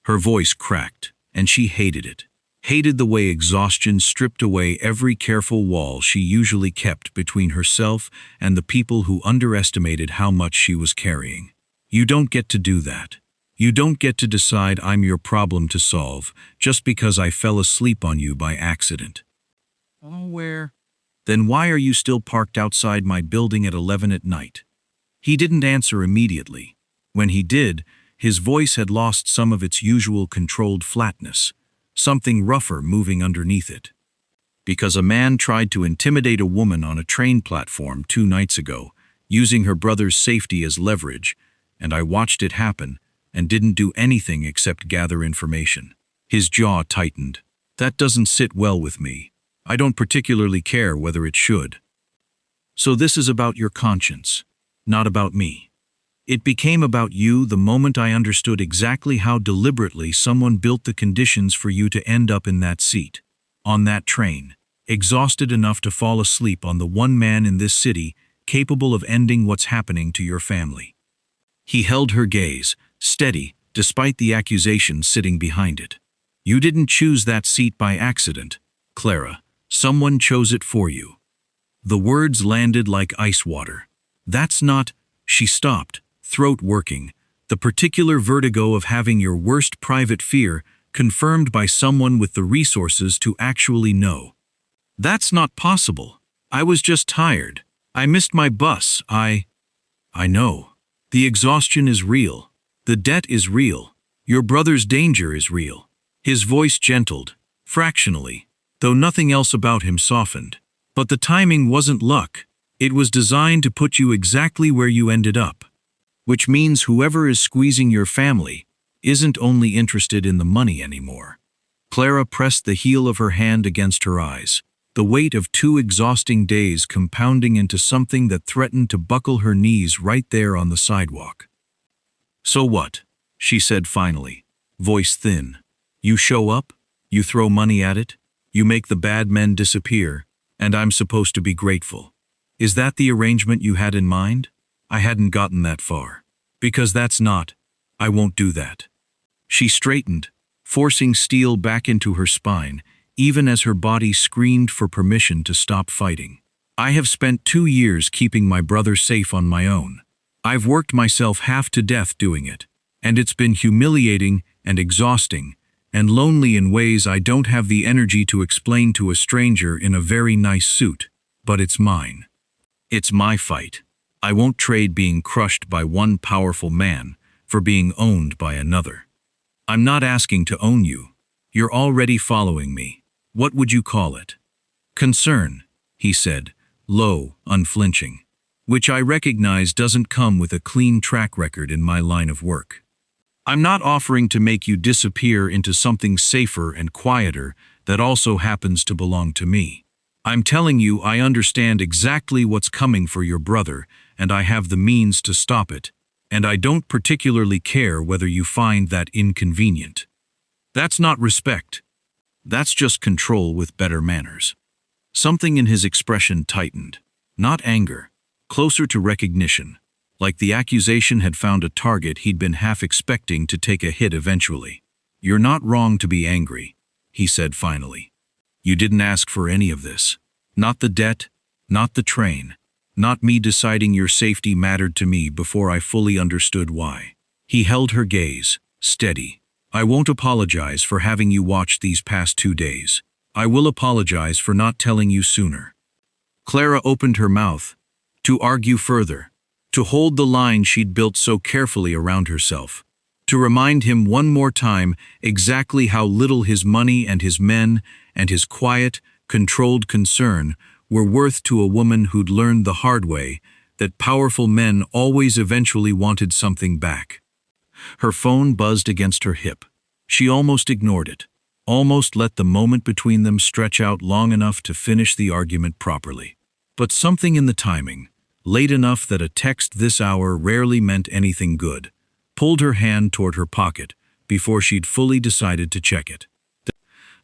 Her voice cracked, and she hated it. Hated the way exhaustion stripped away every careful wall she usually kept between herself and the people who underestimated how much she was carrying. You don't get to do that. You don't get to decide I'm your problem to solve just because I fell asleep on you by accident. Oh, where? Then why are you still parked outside my building at 11 at night? He didn't answer immediately. When he did, his voice had lost some of its usual controlled flatness, something rougher moving underneath it. Because a man tried to intimidate a woman on a train platform 2 nights ago, using her brother's safety as leverage, and I watched it happen and didn't do anything except gather information. His jaw tightened. That doesn't sit well with me. I don't particularly care whether it should. So this is about your conscience, not about me. It became about you the moment I understood exactly how deliberately someone built the conditions for you to end up in that seat, on that train, exhausted enough to fall asleep on the one man in this city capable of ending what's happening to your family. He held her gaze, steady, despite the accusation sitting behind it. You didn't choose that seat by accident, Clara. Someone chose it for you. The words landed like ice water. That's not... She stopped, throat working, the particular vertigo of having your worst private fear confirmed by someone with the resources to actually know. That's not possible. I was just tired. I missed my bus. I know. The exhaustion is real. The debt is real. Your brother's danger is real. His voice gentled, fractionally, though nothing else about him softened. But the timing wasn't luck. It was designed to put you exactly where you ended up. Which means whoever is squeezing your family isn't only interested in the money anymore. Clara pressed the heel of her hand against her eyes, the weight of 2 exhausting days compounding into something that threatened to buckle her knees right there on the sidewalk. So what? She said finally, voice thin. You show up, you throw money at it, you make the bad men disappear, and I'm supposed to be grateful. Is that the arrangement you had in mind? I hadn't gotten that far. Because that's not. I won't do that. She straightened, forcing steel back into her spine, even as her body screamed for permission to stop fighting. I have spent 2 years keeping my brother safe on my own. I've worked myself half to death doing it, and it's been humiliating and exhausting, and lonely in ways I don't have the energy to explain to a stranger in a very nice suit, but it's mine. It's my fight. I won't trade being crushed by one powerful man for being owned by another. I'm not asking to own you. You're already following me. What would you call it? Concern, he said, low, unflinching, which I recognize doesn't come with a clean track record in my line of work. I'm not offering to make you disappear into something safer and quieter that also happens to belong to me. I'm telling you I understand exactly what's coming for your brother, and I have the means to stop it, and I don't particularly care whether you find that inconvenient. That's not respect. That's just control with better manners. Something in his expression tightened, not anger, closer to recognition, like the accusation had found a target he'd been half expecting to take a hit eventually. You're not wrong to be angry, he said finally. You didn't ask for any of this. Not the debt, not the train, not me deciding your safety mattered to me before I fully understood why. He held her gaze, steady. I won't apologize for having you watch these past 2 days. I will apologize for not telling you sooner. Clara opened her mouth, to argue further, to hold the line she'd built so carefully around herself, to remind him one more time exactly how little his money and his men and his quiet, controlled concern were worth to a woman who'd learned the hard way that powerful men always eventually wanted something back. Her phone buzzed against her hip. She almost ignored it, almost let the moment between them stretch out long enough to finish the argument properly. But something in the timing, late enough that a text this hour rarely meant anything good, pulled her hand toward her pocket before she'd fully decided to check it.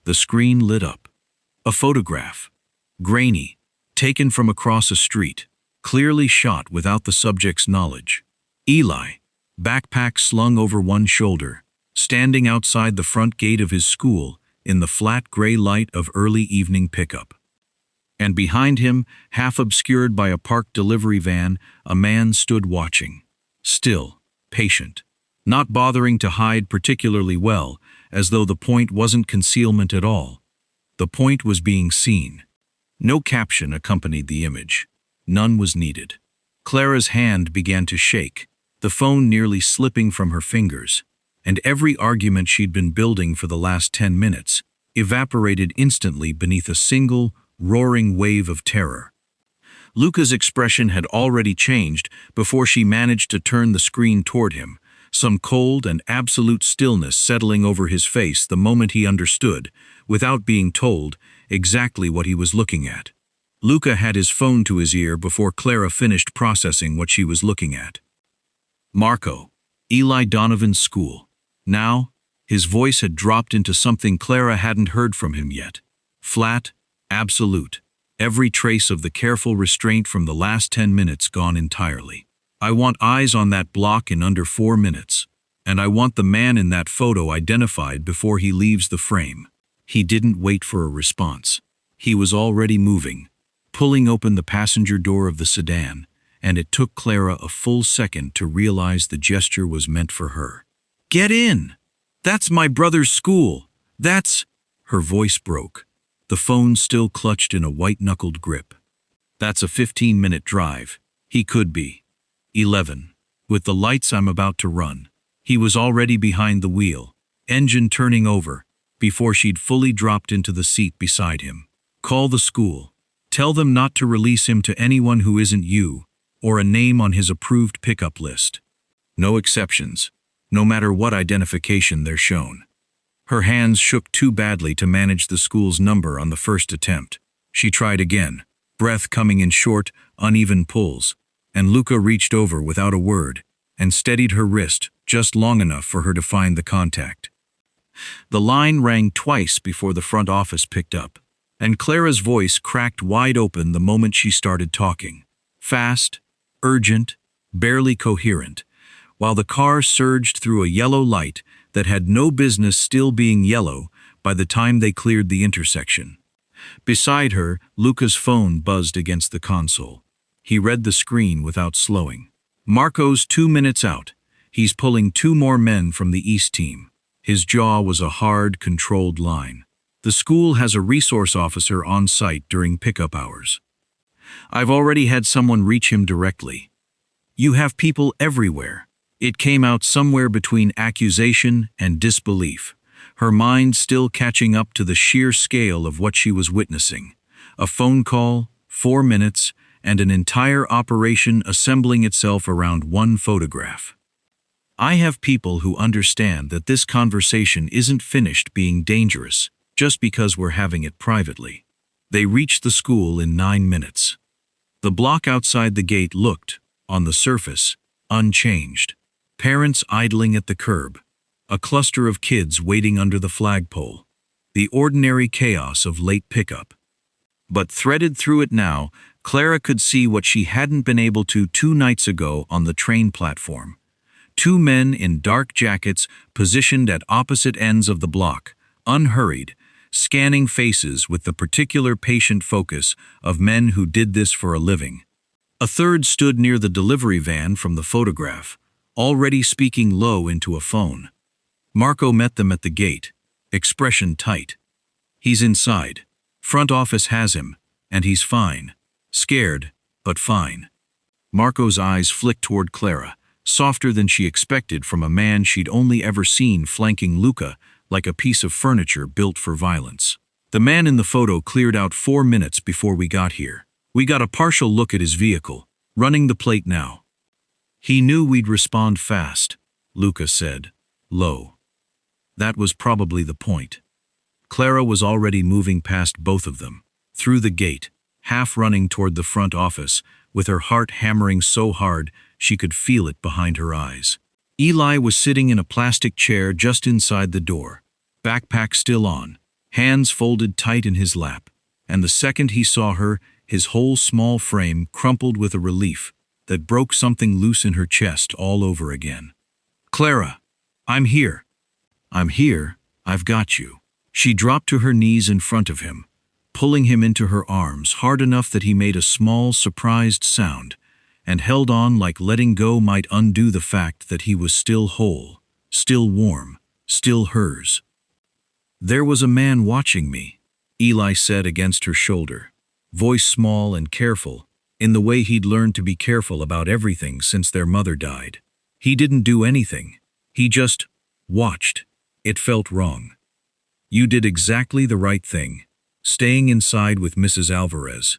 The screen lit up. A photograph, grainy, taken from across a street, clearly shot without the subject's knowledge. Eli, backpack slung over one shoulder, standing outside the front gate of his school in the flat gray light of early evening pickup. And behind him, half obscured by a parked delivery van, a man stood watching. Still, patient, not bothering to hide particularly well, as though the point wasn't concealment at all. The point was being seen. No caption accompanied the image. None was needed. Clara's hand began to shake, the phone nearly slipping from her fingers, and every argument she'd been building for the last 10 minutes evaporated instantly beneath a single, roaring wave of terror. Luca's expression had already changed before she managed to turn the screen toward him, some cold and absolute stillness settling over his face the moment he understood, without being told, exactly what he was looking at. Luca had his phone to his ear before Clara finished processing what she was looking at. Marco, Eli Donovan's school. Now, his voice had dropped into something Clara hadn't heard from him yet. Flat, absolute, every trace of the careful restraint from the last 10 minutes gone entirely. I want eyes on that block in under 4 minutes, and I want the man in that photo identified before he leaves the frame. He didn't wait for a response. He was already moving, pulling open the passenger door of the sedan, and it took Clara a full second to realize the gesture was meant for her. "Get in! That's my brother's school! That's—" Her voice broke, the phone still clutched in a white-knuckled grip. "That's a 15-minute drive. He could be 11. With the lights I'm about to run." He was already behind the wheel, engine turning over, before she'd fully dropped into the seat beside him. "Call the school. Tell them not to release him to anyone who isn't you, or a name on his approved pickup list. No exceptions, no matter what identification they're shown." Her hands shook too badly to manage the school's number on the first attempt. She tried again, breath coming in short, uneven pulls, and Luca reached over without a word and steadied her wrist just long enough for her to find the contact. The line rang twice before the front office picked up, and Clara's voice cracked wide open the moment she started talking. Fast, urgent, barely coherent, while the car surged through a yellow light that had no business still being yellow by the time they cleared the intersection. Beside her, Luca's phone buzzed against the console. He read the screen without slowing. "Marco's 2 minutes out. He's pulling 2 more men from the East team." His jaw was a hard, controlled line. "The school has a resource officer on site during pickup hours. I've already had someone reach him directly. You have people everywhere." It came out somewhere between accusation and disbelief, her mind still catching up to the sheer scale of what she was witnessing. A phone call, 4 minutes, and an entire operation assembling itself around one photograph. "I have people who understand that this conversation isn't finished being dangerous just because we're having it privately." They reached the school in 9 minutes. The block outside the gate looked, on the surface, unchanged. Parents idling at the curb, a cluster of kids waiting under the flagpole, the ordinary chaos of late pickup. But threaded through it now, Clara could see what she hadn't been able to 2 nights ago on the train platform. 2 men in dark jackets positioned at opposite ends of the block, unhurried, scanning faces with the particular patient focus of men who did this for a living. A third stood near the delivery van from the photograph, already speaking low into a phone. Marco met them at the gate, expression tight. "He's inside. Front office has him, and he's fine. Scared, but fine." Marco's eyes flicked toward Clara, softer than she expected from a man she'd only ever seen flanking Luca like a piece of furniture built for violence. "The man in the photo cleared out 4 minutes before we got here. We got a partial look at his vehicle. Running the plate now. He knew we'd respond fast, Luca said, low. That was probably the point. Clara was already moving past both of them, through the gate, half running toward the front office, with her heart hammering so hard she could feel it behind her eyes. Eli was sitting in a plastic chair just inside the door, backpack still on, hands folded tight in his lap, and the second he saw her, his whole small frame crumpled with a relief that broke something loose in her chest all over again. Clara, I'm here. I'm here, I've got you. She dropped to her knees in front of him, pulling him into her arms hard enough that he made a small, surprised sound, and held on like letting go might undo the fact that he was still whole, still warm, still hers. There was a man watching me, Eli said against her shoulder, voice small and careful, in the way he'd learned to be careful about everything since their mother died. He didn't do anything. He just watched. It felt wrong. You did exactly the right thing, staying inside with Mrs. Alvarez.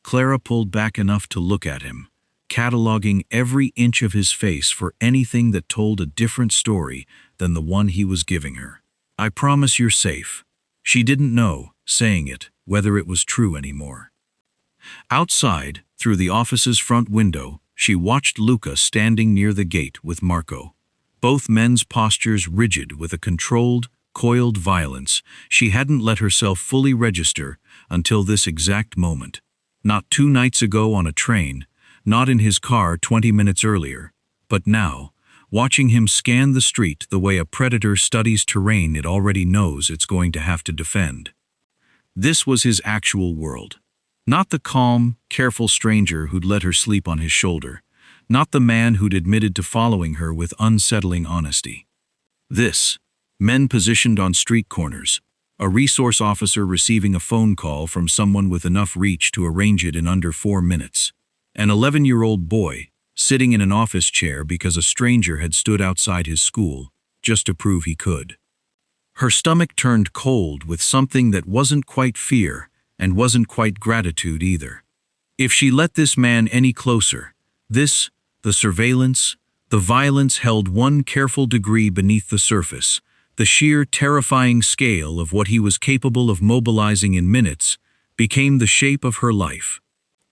Clara pulled back enough to look at him, cataloging every inch of his face for anything that told a different story than the one he was giving her. I promise you're safe. She didn't know, saying it, whether it was true anymore. Outside, through the office's front window, she watched Luca standing near the gate with Marco, both men's postures rigid with a controlled, coiled violence she hadn't let herself fully register until this exact moment. Not 2 nights ago on a train, not in his car 20 minutes earlier, but now, watching him scan the street the way a predator studies terrain it already knows it's going to have to defend. This was his actual world. Not the calm, careful stranger who'd let her sleep on his shoulder. Not the man who'd admitted to following her with unsettling honesty. This, men positioned on street corners, a resource officer receiving a phone call from someone with enough reach to arrange it in under 4 minutes. An 11-year-old boy, sitting in an office chair because a stranger had stood outside his school, just to prove he could. Her stomach turned cold with something that wasn't quite fear and wasn't quite gratitude either. If she let this man any closer, the surveillance, the violence held one careful degree beneath the surface, the sheer terrifying scale of what he was capable of mobilizing in minutes, became the shape of her life.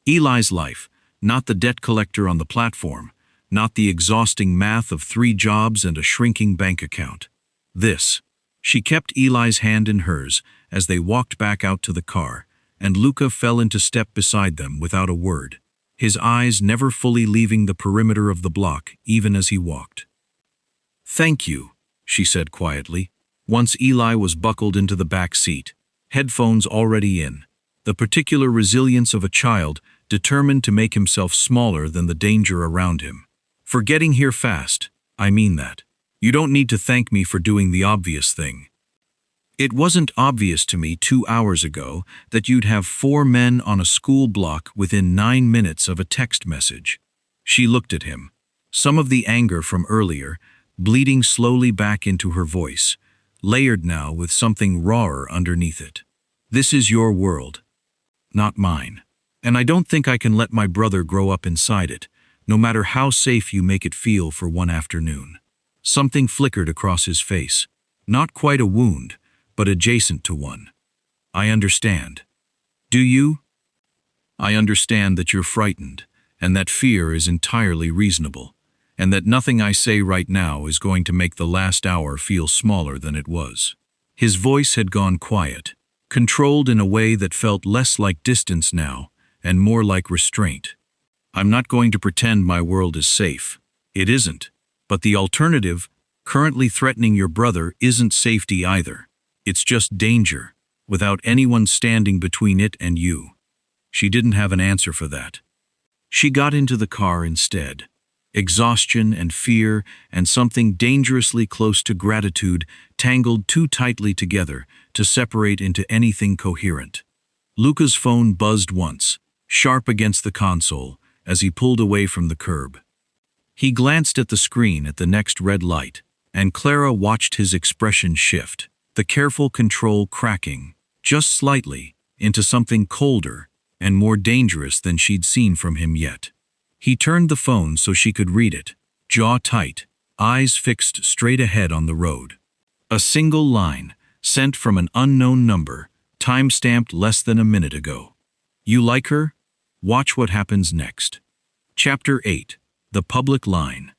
Eli's life, not the debt collector on the platform, not the exhausting math of 3 jobs and a shrinking bank account. She kept Eli's hand in hers as they walked back out to the car, and Luca fell into step beside them without a word, his eyes never fully leaving the perimeter of the block even as he walked. "Thank you," she said quietly, once Eli was buckled into the back seat, headphones already in, the particular resilience of a child determined to make himself smaller than the danger around him. "For getting here fast, I mean that. You don't need to thank me for doing the obvious thing. It wasn't obvious to me 2 hours ago that you'd have 4 men on a school block within 9 minutes of a text message." She looked at him, some of the anger from earlier bleeding slowly back into her voice, layered now with something rawer underneath it. "This is your world, not mine. And I don't think I can let my brother grow up inside it, no matter how safe you make it feel for one afternoon." Something flickered across his face, not quite a wound, but adjacent to one. "I understand." "Do you?" "I understand that you're frightened, and that fear is entirely reasonable, and that nothing I say right now is going to make the last hour feel smaller than it was." His voice had gone quiet, controlled in a way that felt less like distance now, and more like restraint. "I'm not going to pretend my world is safe. It isn't. But the alternative, currently threatening your brother, isn't safety either. It's just danger, without anyone standing between it and you." She didn't have an answer for that. She got into the car instead. Exhaustion and fear and something dangerously close to gratitude tangled too tightly together to separate into anything coherent. Luca's phone buzzed once, sharp against the console, as he pulled away from the curb. He glanced at the screen at the next red light, and Clara watched his expression shift, the careful control cracking, just slightly, into something colder and more dangerous than she'd seen from him yet. He turned the phone so she could read it, jaw tight, eyes fixed straight ahead on the road. A single line, sent from an unknown number, time-stamped less than a minute ago. You like her? Watch what happens next. Chapter 8. The Public Line.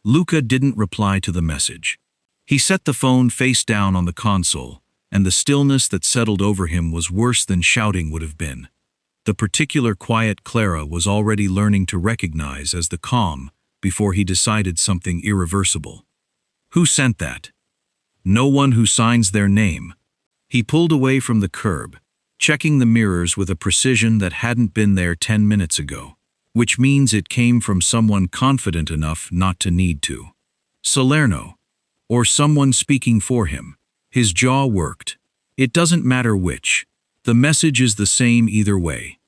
Luca didn't reply to the message. He set the phone face down on the console, and the stillness that settled over him was worse than shouting would have been. The particular quiet Clara was already learning to recognize as the calm before he decided something irreversible. Who sent that? No one who signs their name. He pulled away from the curb, checking the mirrors with a precision that hadn't been there 10 minutes ago, which means it came from someone confident enough not to need to. Salerno. Or someone speaking for him. His jaw worked. It doesn't matter which. The message is the same either way.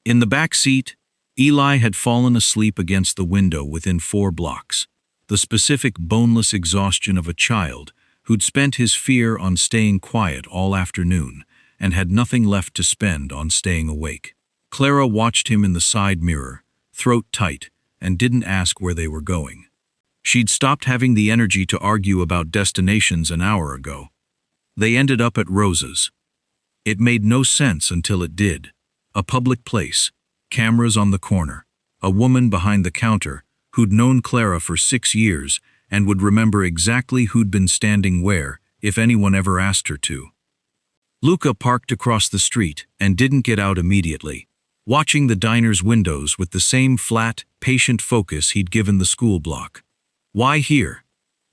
In the back seat, Eli had fallen asleep against the window within 4 blocks, the specific boneless exhaustion of a child who'd spent his fear on staying quiet all afternoon and had nothing left to spend on staying awake. Clara watched him in the side mirror, throat tight, and didn't ask where they were going. She'd stopped having the energy to argue about destinations an hour ago. They ended up at Rosa's. It made no sense until it did. A public place, cameras on the corner, a woman behind the counter who'd known Clara for 6 years and would remember exactly who'd been standing where if anyone ever asked her to. Luca parked across the street and didn't get out immediately, watching the diner's windows with the same flat, patient focus he'd given the school block. Why here?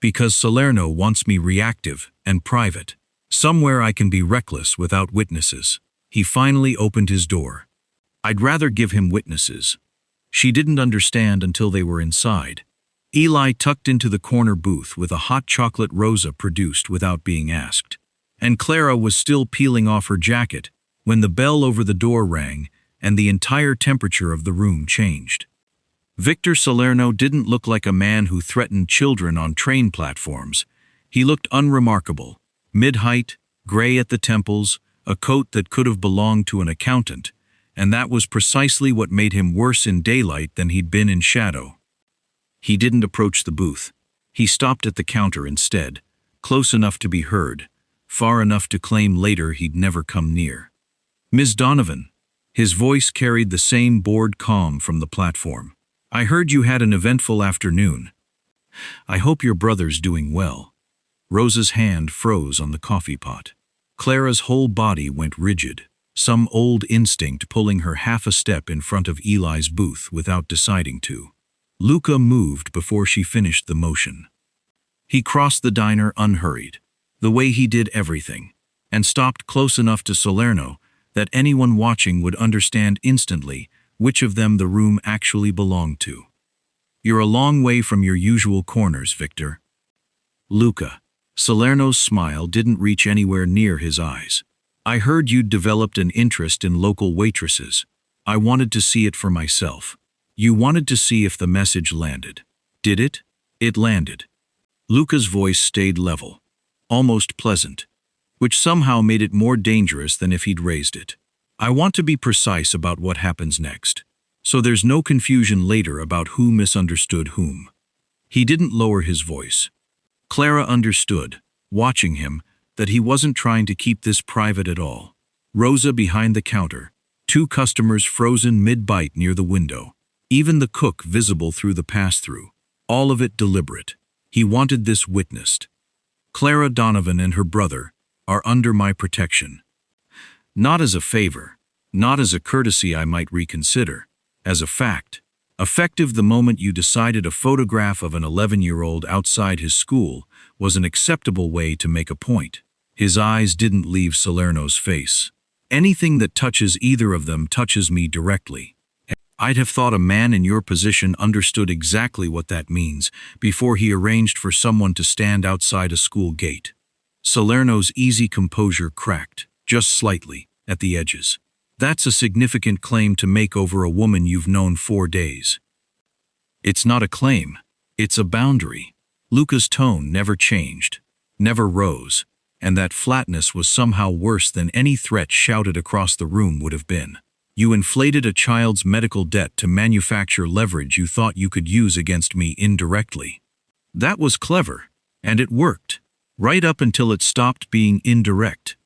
Because Salerno wants me reactive and private. Somewhere I can be reckless without witnesses. He finally opened his door. I'd rather give him witnesses. She didn't understand until they were inside. Eli tucked into the corner booth with a hot chocolate Rosa produced without being asked. And Clara was still peeling off her jacket when the bell over the door rang and the entire temperature of the room changed. Victor Salerno didn't look like a man who threatened children on train platforms. He looked unremarkable, mid-height, gray at the temples, a coat that could have belonged to an accountant, and that was precisely what made him worse in daylight than he'd been in shadow. He didn't approach the booth. He stopped at the counter instead, close enough to be heard, far enough to claim later he'd never come near. Ms. Donovan. His voice carried the same bored calm from the platform. I heard you had an eventful afternoon. I hope your brother's doing well. Rosa's hand froze on the coffee pot. Clara's whole body went rigid, some old instinct pulling her half a step in front of Eli's booth without deciding to. Luca moved before she finished the motion. He crossed the diner unhurried, the way he did everything, and stopped close enough to Salerno that anyone watching would understand instantly which of them the room actually belonged to. You're a long way from your usual corners, Victor. Luca. Salerno's smile didn't reach anywhere near his eyes. I heard you'd developed an interest in local waitresses. I wanted to see it for myself. You wanted to see if the message landed. Did it? It landed. Luca's voice stayed level, almost pleasant, which somehow made it more dangerous than if he'd raised it. I want to be precise about what happens next, so there's no confusion later about who misunderstood whom. He didn't lower his voice. Clara understood, watching him, that he wasn't trying to keep this private at all. Rosa behind the counter, 2 customers frozen mid-bite near the window, even the cook visible through the pass-through, all of it deliberate. He wanted this witnessed. Clara Donovan and her brother are under my protection. Not as a favor, not as a courtesy I might reconsider, as a fact. Effective the moment you decided a photograph of an 11-year-old outside his school was an acceptable way to make a point. His eyes didn't leave Salerno's face. Anything that touches either of them touches me directly. I'd have thought a man in your position understood exactly what that means before he arranged for someone to stand outside a school gate. Salerno's easy composure cracked, just slightly, at the edges. That's a significant claim to make over a woman you've known 4 days. It's not a claim. It's a boundary. Luca's tone never changed, never rose, and that flatness was somehow worse than any threat shouted across the room would have been. You inflated a child's medical debt to manufacture leverage you thought you could use against me indirectly. That was clever, and it worked, right up until it stopped being indirect.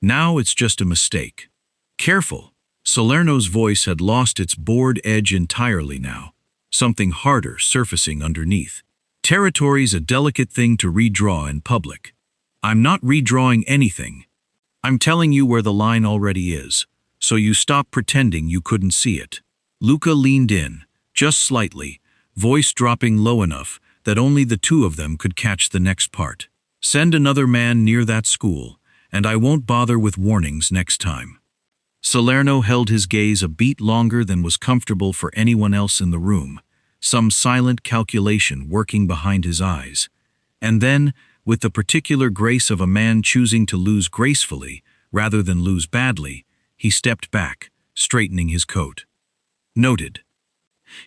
Now it's just a mistake. Careful. Salerno's voice had lost its bored edge entirely now, something harder surfacing underneath. Territory's a delicate thing to redraw in public. I'm not redrawing anything. I'm telling you where the line already is, so you stop pretending you couldn't see it. Luca leaned in, just slightly, voice dropping low enough that only the two of them could catch the next part. Send another man near that school, and I won't bother with warnings next time. Salerno held his gaze a beat longer than was comfortable for anyone else in the room, some silent calculation working behind his eyes. And then, with the particular grace of a man choosing to lose gracefully rather than lose badly, he stepped back, straightening his coat. Noted.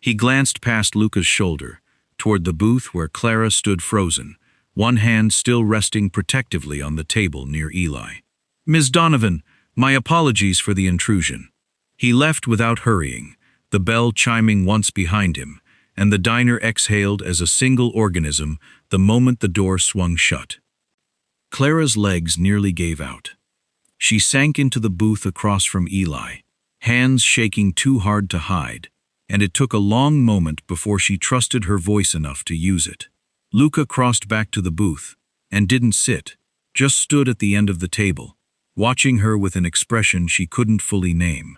He glanced past Luca's shoulder, toward the booth where Clara stood frozen, one hand still resting protectively on the table near Eli. Ms. Donovan, my apologies for the intrusion. He left without hurrying, the bell chiming once behind him, and the diner exhaled as a single organism the moment the door swung shut. Clara's legs nearly gave out. She sank into the booth across from Eli, hands shaking too hard to hide, and it took a long moment before she trusted her voice enough to use it. Luca crossed back to the booth, and didn't sit, just stood at the end of the table, watching her with an expression she couldn't fully name.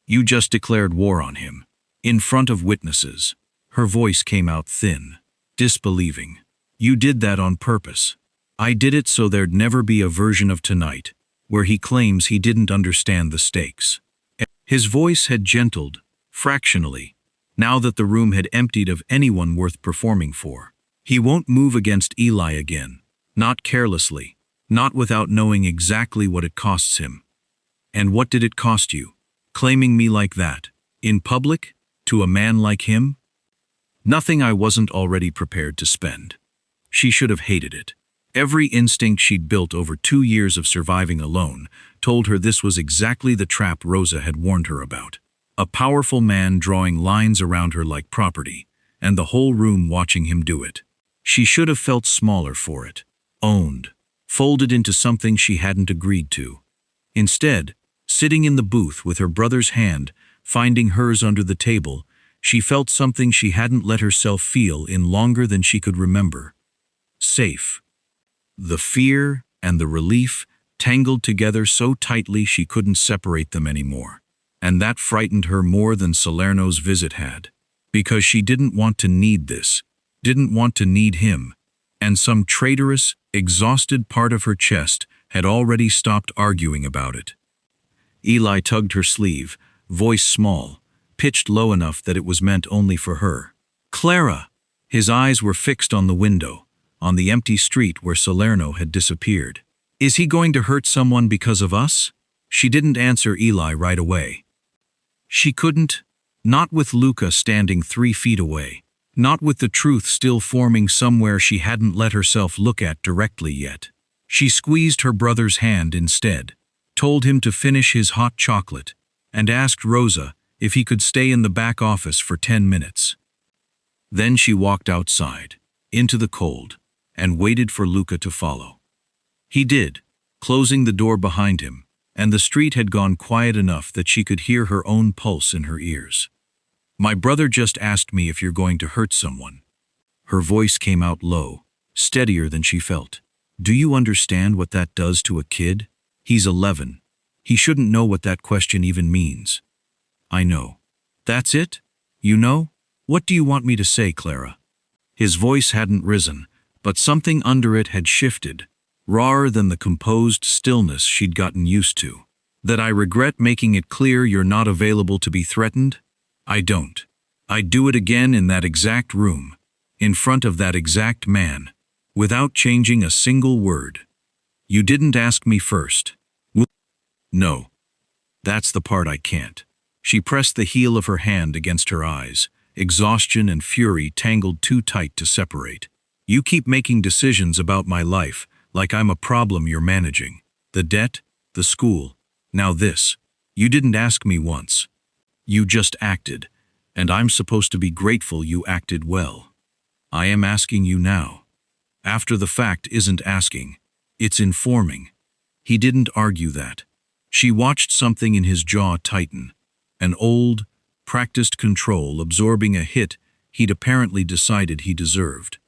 You just declared war on him. In front of witnesses. Her voice came out thin, disbelieving. You did that on purpose. I did it so there'd never be a version of tonight where he claims he didn't understand the stakes. His voice had gentled, fractionally, now that the room had emptied of anyone worth performing for. He won't move against Eli again, not carelessly, not without knowing exactly what it costs him. And what did it cost you? Claiming me like that, in public, to a man like him? Nothing I wasn't already prepared to spend. She should have hated it. Every instinct she'd built over 2 years of surviving alone told her this was exactly the trap Rosa had warned her about. A powerful man drawing lines around her like property, and the whole room watching him do it. She should have felt smaller for it, owned, folded into something she hadn't agreed to. Instead, sitting in the booth with her brother's hand, finding hers under the table, she felt something she hadn't let herself feel in longer than she could remember. Safe. The fear and the relief tangled together so tightly she couldn't separate them anymore. And that frightened her more than Salerno's visit had. Because she didn't want to need this, didn't want to need him, and some traitorous, exhausted part of her chest had already stopped arguing about it. Eli tugged her sleeve, voice small, pitched low enough that it was meant only for her. Clara! His eyes were fixed on the window, on the empty street where Salerno had disappeared. Is he going to hurt someone because of us? She didn't answer Eli right away. She couldn't, not with Luca standing 3 feet away, not with the truth still forming somewhere she hadn't let herself look at directly yet. She squeezed her brother's hand instead, told him to finish his hot chocolate, and asked Rosa if he could stay in the back office for 10 minutes. Then she walked outside, into the cold, and waited for Luca to follow. He did, closing the door behind him, and the street had gone quiet enough that she could hear her own pulse in her ears. My brother just asked me if you're going to hurt someone. Her voice came out low, steadier than she felt. Do you understand what that does to a kid? He's 11. He shouldn't know what that question even means. I know. That's it? You know? What do you want me to say, Clara? His voice hadn't risen, but something under it had shifted, rawer than the composed stillness she'd gotten used to. That I regret making it clear you're not available to be threatened? I don't. I'd do it again in that exact room, in front of that exact man, without changing a single word. You didn't ask me first. No. That's the part I can't. She pressed the heel of her hand against her eyes, exhaustion and fury tangled too tight to separate. You keep making decisions about my life like I'm a problem you're managing. The debt, the school, now this. You didn't ask me once. You just acted, and I'm supposed to be grateful you acted well. I am asking you now. After the fact isn't asking, it's informing. He didn't argue that. She watched something in his jaw tighten, an old, practiced control absorbing a hit he'd apparently decided he deserved.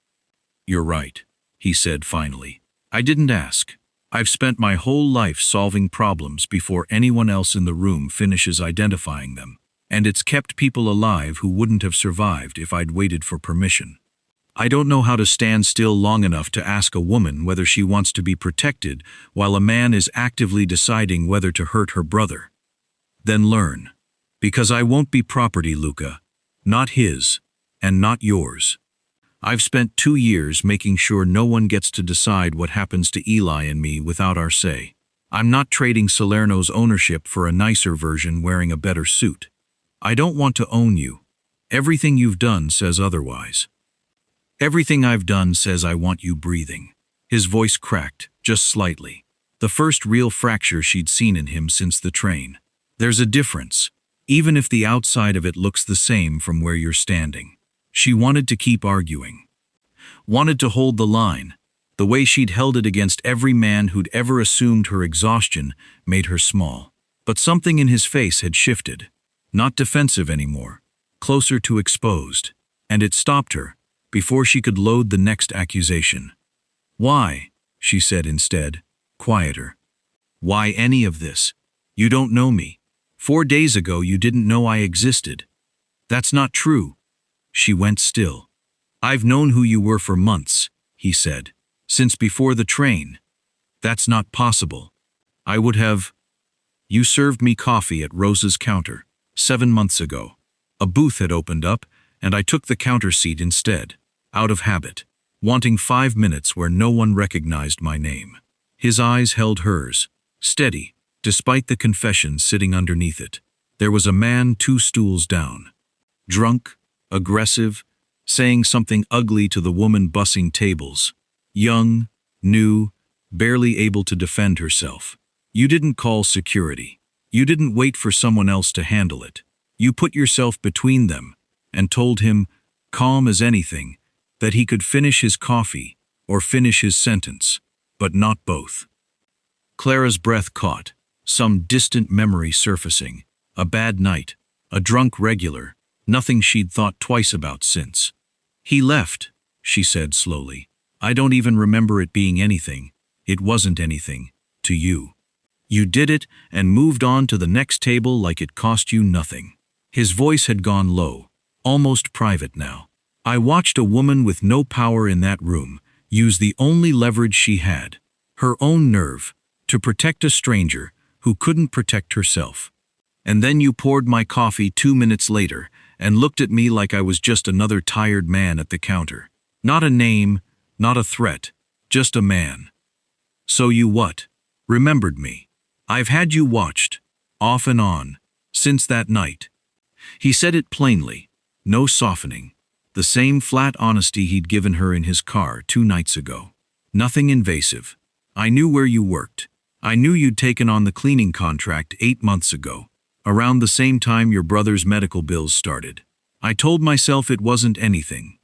You're right, he said finally. I didn't ask. I've spent my whole life solving problems before anyone else in the room finishes identifying them, and it's kept people alive who wouldn't have survived if I'd waited for permission. I don't know how to stand still long enough to ask a woman whether she wants to be protected while a man is actively deciding whether to hurt her brother. Then learn. Because I won't be property, Luca. Not his, and not yours. I've spent 2 years making sure no one gets to decide what happens to Eli and me without our say. I'm not trading Salerno's ownership for a nicer version wearing a better suit. I don't want to own you. Everything you've done says otherwise. Everything I've done says I want you breathing. His voice cracked, just slightly. The first real fracture she'd seen in him since the train. There's a difference, even if the outside of it looks the same from where you're standing. She wanted to keep arguing. Wanted to hold the line. The way she'd held it against every man who'd ever assumed her exhaustion made her small. But something in his face had shifted. Not defensive anymore. Closer to exposed. And it stopped her, before she could load the next accusation. Why? She said instead, quieter. Why any of this? You don't know me. 4 days ago you didn't know I existed. That's not true. She went still. I've known who you were for months, he said. Since before the train. That's not possible. I would have. You served me coffee at Rosa's counter, 7 months ago. A booth had opened up, and I took the counter seat instead, out of habit, wanting 5 minutes where no one recognized my name. His eyes held hers, steady, despite the confession sitting underneath it. There was a man 2 stools down. Drunk, aggressive, saying something ugly to the woman bussing tables. Young, new, barely able to defend herself. You didn't call security. You didn't wait for someone else to handle it. You put yourself between them and told him, calm as anything, that he could finish his coffee or finish his sentence, but not both. Clara's breath caught, some distant memory surfacing. A bad night, a drunk regular, nothing she'd thought twice about since. He left, she said slowly. I don't even remember it being anything. It wasn't anything, to you. You did it and moved on to the next table like it cost you nothing. His voice had gone low, almost private now. I watched a woman with no power in that room use the only leverage she had, her own nerve, to protect a stranger who couldn't protect herself. And then you poured my coffee 2 minutes later and looked at me like I was just another tired man at the counter. Not a name, not a threat, just a man. So you what? Remembered me. I've had you watched, off and on, since that night. He said it plainly, no softening. The same flat honesty he'd given her in his car 2 nights ago. Nothing invasive. I knew where you worked. I knew you'd taken on the cleaning contract 8 months ago, around the same time your brother's medical bills started. I told myself it wasn't anything.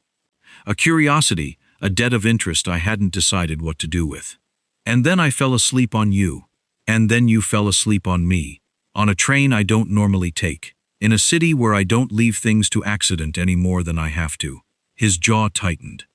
A curiosity, a debt of interest I hadn't decided what to do with. And then I fell asleep on you. And then you fell asleep on me. On a train I don't normally take. In a city where I don't leave things to accident any more than I have to. His jaw tightened.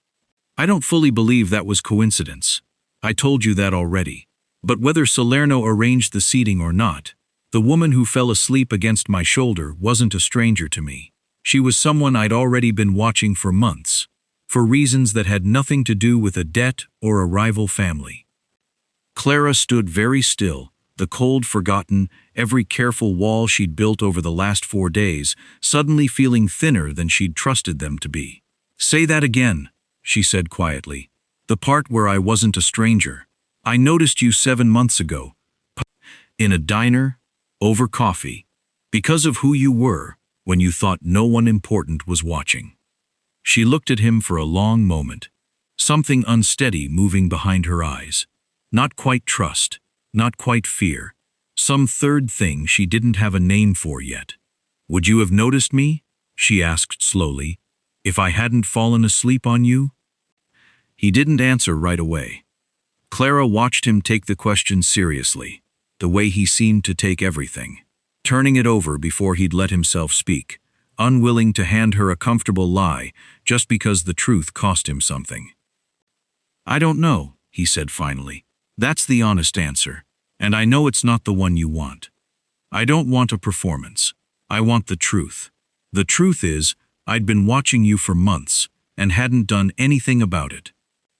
I don't fully believe that was coincidence. I told you that already. But whether Salerno arranged the seating or not, the woman who fell asleep against my shoulder wasn't a stranger to me. She was someone I'd already been watching for months, for reasons that had nothing to do with a debt or a rival family. Clara stood very still, the cold forgotten, every careful wall she'd built over the last 4 days, suddenly feeling thinner than she'd trusted them to be. Say that again, she said quietly. The part where I wasn't a stranger. I noticed you 7 months ago. In a diner, over coffee, because of who you were when you thought no one important was watching. She looked at him for a long moment, something unsteady moving behind her eyes. Not quite trust, not quite fear, Some third thing she didn't have a name for yet. Would you have noticed me? She asked slowly. If I hadn't fallen asleep on you? He didn't answer right away. Clara watched him take the question seriously, the way he seemed to take everything, turning it over before he'd let himself speak, unwilling to hand her a comfortable lie just because the truth cost him something. I don't know, he said finally. That's the honest answer, and I know it's not the one you want. I don't want a performance. I want the truth. The truth is, I'd been watching you for months and hadn't done anything about it.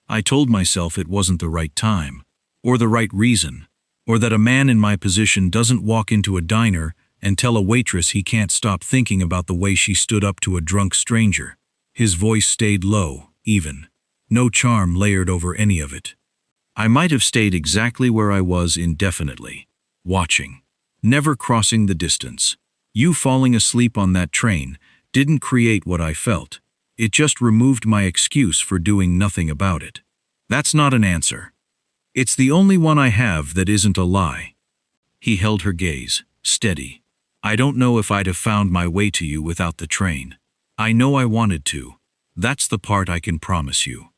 I told myself it wasn't the right time, or the right reason, or that a man in my position doesn't walk into a diner and tell a waitress he can't stop thinking about the way she stood up to a drunk stranger. His voice stayed low, even. No charm layered over any of it. I might have stayed exactly where I was indefinitely, watching, never crossing the distance. You falling asleep on that train didn't create what I felt. It just removed my excuse for doing nothing about it. That's not an answer. It's the only one I have that isn't a lie. He held her gaze, steady. I don't know if I'd have found my way to you without the train. I know I wanted to. That's the part I can promise you.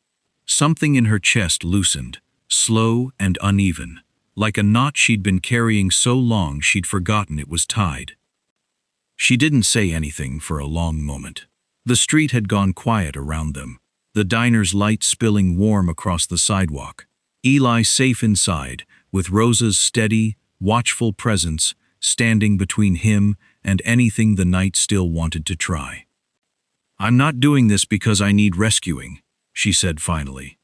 Something in her chest loosened, slow and uneven, like a knot she'd been carrying so long she'd forgotten it was tied. She didn't say anything for a long moment. The street had gone quiet around them, the diner's light spilling warm across the sidewalk. Eli safe inside, with Rosa's steady, watchful presence standing between him and anything the night still wanted to try. I'm not doing this because I need rescuing, she said finally.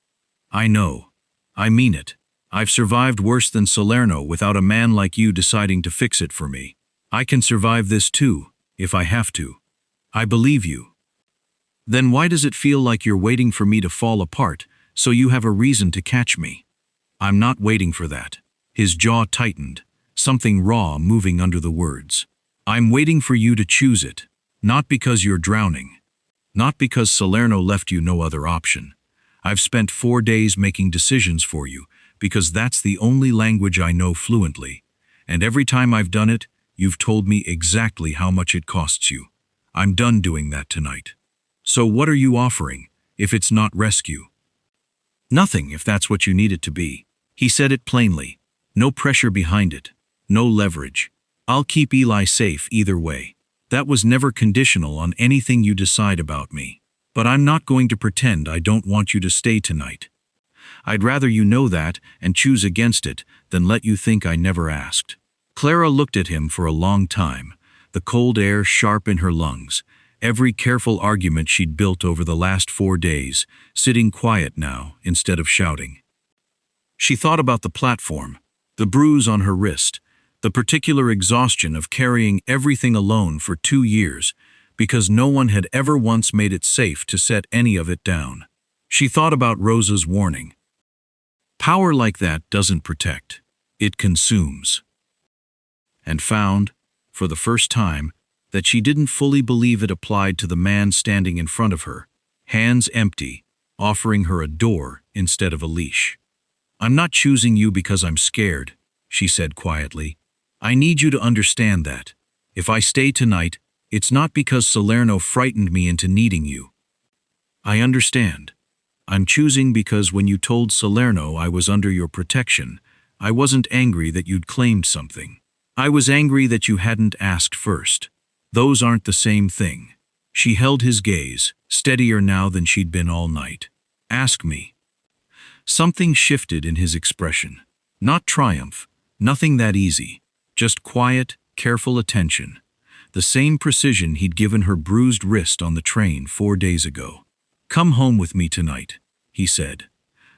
I know. I mean it. I've survived worse than Salerno without a man like you deciding to fix it for me. I can survive this too, if I have to. I believe you. Then why does it feel like you're waiting for me to fall apart so you have a reason to catch me? I'm not waiting for that. His jaw tightened, something raw moving under the words. I'm waiting for you to choose it, not because you're drowning. Not because Salerno left you no other option. I've spent 4 days making decisions for you because that's the only language I know fluently. And every time I've done it, you've told me exactly how much it costs you. I'm done doing that tonight. So what are you offering, if it's not rescue? Nothing, if that's what you need it to be. He said it plainly. No pressure behind it. No leverage. I'll keep Eli safe either way. That was never conditional on anything you decide about me. But I'm not going to pretend I don't want you to stay tonight. I'd rather you know that and choose against it than let you think I never asked. Clara looked at him for a long time, the cold air sharp in her lungs, every careful argument she'd built over the last 4 days, sitting quiet now instead of shouting. She thought about the platform, the bruise on her wrist, the particular exhaustion of carrying everything alone for 2 years because no one had ever once made it safe to set any of it down. She thought about Rosa's warning. Power like that doesn't protect, it consumes. And found, for the first time, that she didn't fully believe it applied to the man standing in front of her, hands empty, offering her a door instead of a leash. I'm not choosing you because I'm scared, she said quietly. I need you to understand that. If I stay tonight, it's not because Salerno frightened me into needing you. I understand. I'm choosing because when you told Salerno I was under your protection, I wasn't angry that you'd claimed something. I was angry that you hadn't asked first. Those aren't the same thing. She held his gaze, steadier now than she'd been all night. Ask me. Something shifted in his expression. Not triumph, nothing that easy. Just quiet, careful attention. The same precision he'd given her bruised wrist on the train 4 days ago. Come home with me tonight, he said.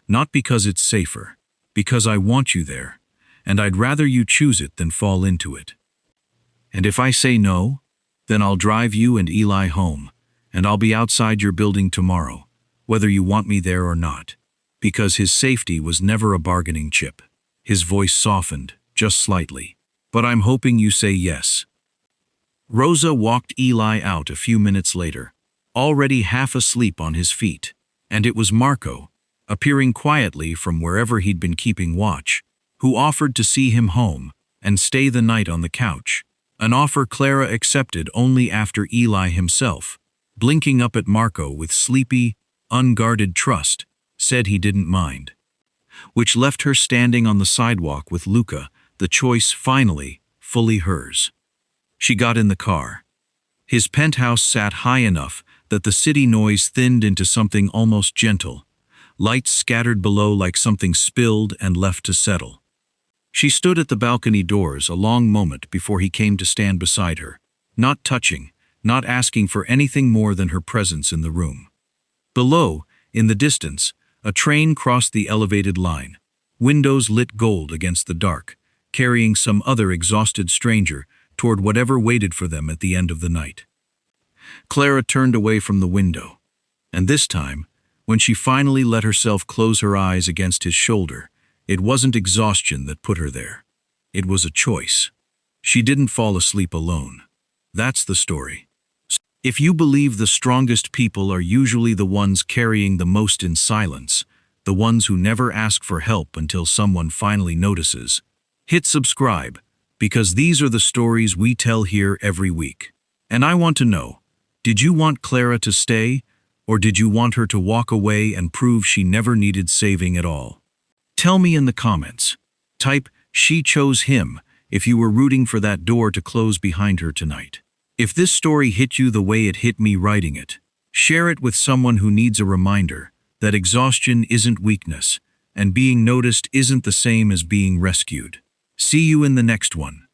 Not because it's safer, because I want you there, and I'd rather you choose it than fall into it. And if I say no, then I'll drive you and Eli home, and I'll be outside your building tomorrow, whether you want me there or not. Because his safety was never a bargaining chip. His voice softened, just slightly. But I'm hoping you say yes. Rosa walked Eli out a few minutes later, already half asleep on his feet, and it was Marco, appearing quietly from wherever he'd been keeping watch, who offered to see him home, and stay the night on the couch, an offer Clara accepted only after Eli himself, blinking up at Marco with sleepy, unguarded trust, said he didn't mind. Which left her standing on the sidewalk with Luca, the choice finally fully hers. She got in the car. His penthouse sat high enough that the city noise thinned into something almost gentle, lights scattered below like something spilled and left to settle. She stood at the balcony doors a long moment before he came to stand beside her, not touching, not asking for anything more than her presence in the room. Below, in the distance, a train crossed the elevated line, windows lit gold against the dark, carrying some other exhausted stranger toward whatever waited for them at the end of the night. Clara turned away from the window, and this time, when she finally let herself close her eyes against his shoulder, it wasn't exhaustion that put her there. It was a choice. She didn't fall asleep alone. That's the story. If you believe the strongest people are usually the ones carrying the most in silence, the ones who never ask for help until someone finally notices, hit subscribe, because these are the stories we tell here every week. And I want to know, did you want Clara to stay, or did you want her to walk away and prove she never needed saving at all? Tell me in the comments. Type, "She chose him," if you were rooting for that door to close behind her tonight. If this story hit you the way it hit me writing it, share it with someone who needs a reminder that exhaustion isn't weakness, and being noticed isn't the same as being rescued. See you in the next one.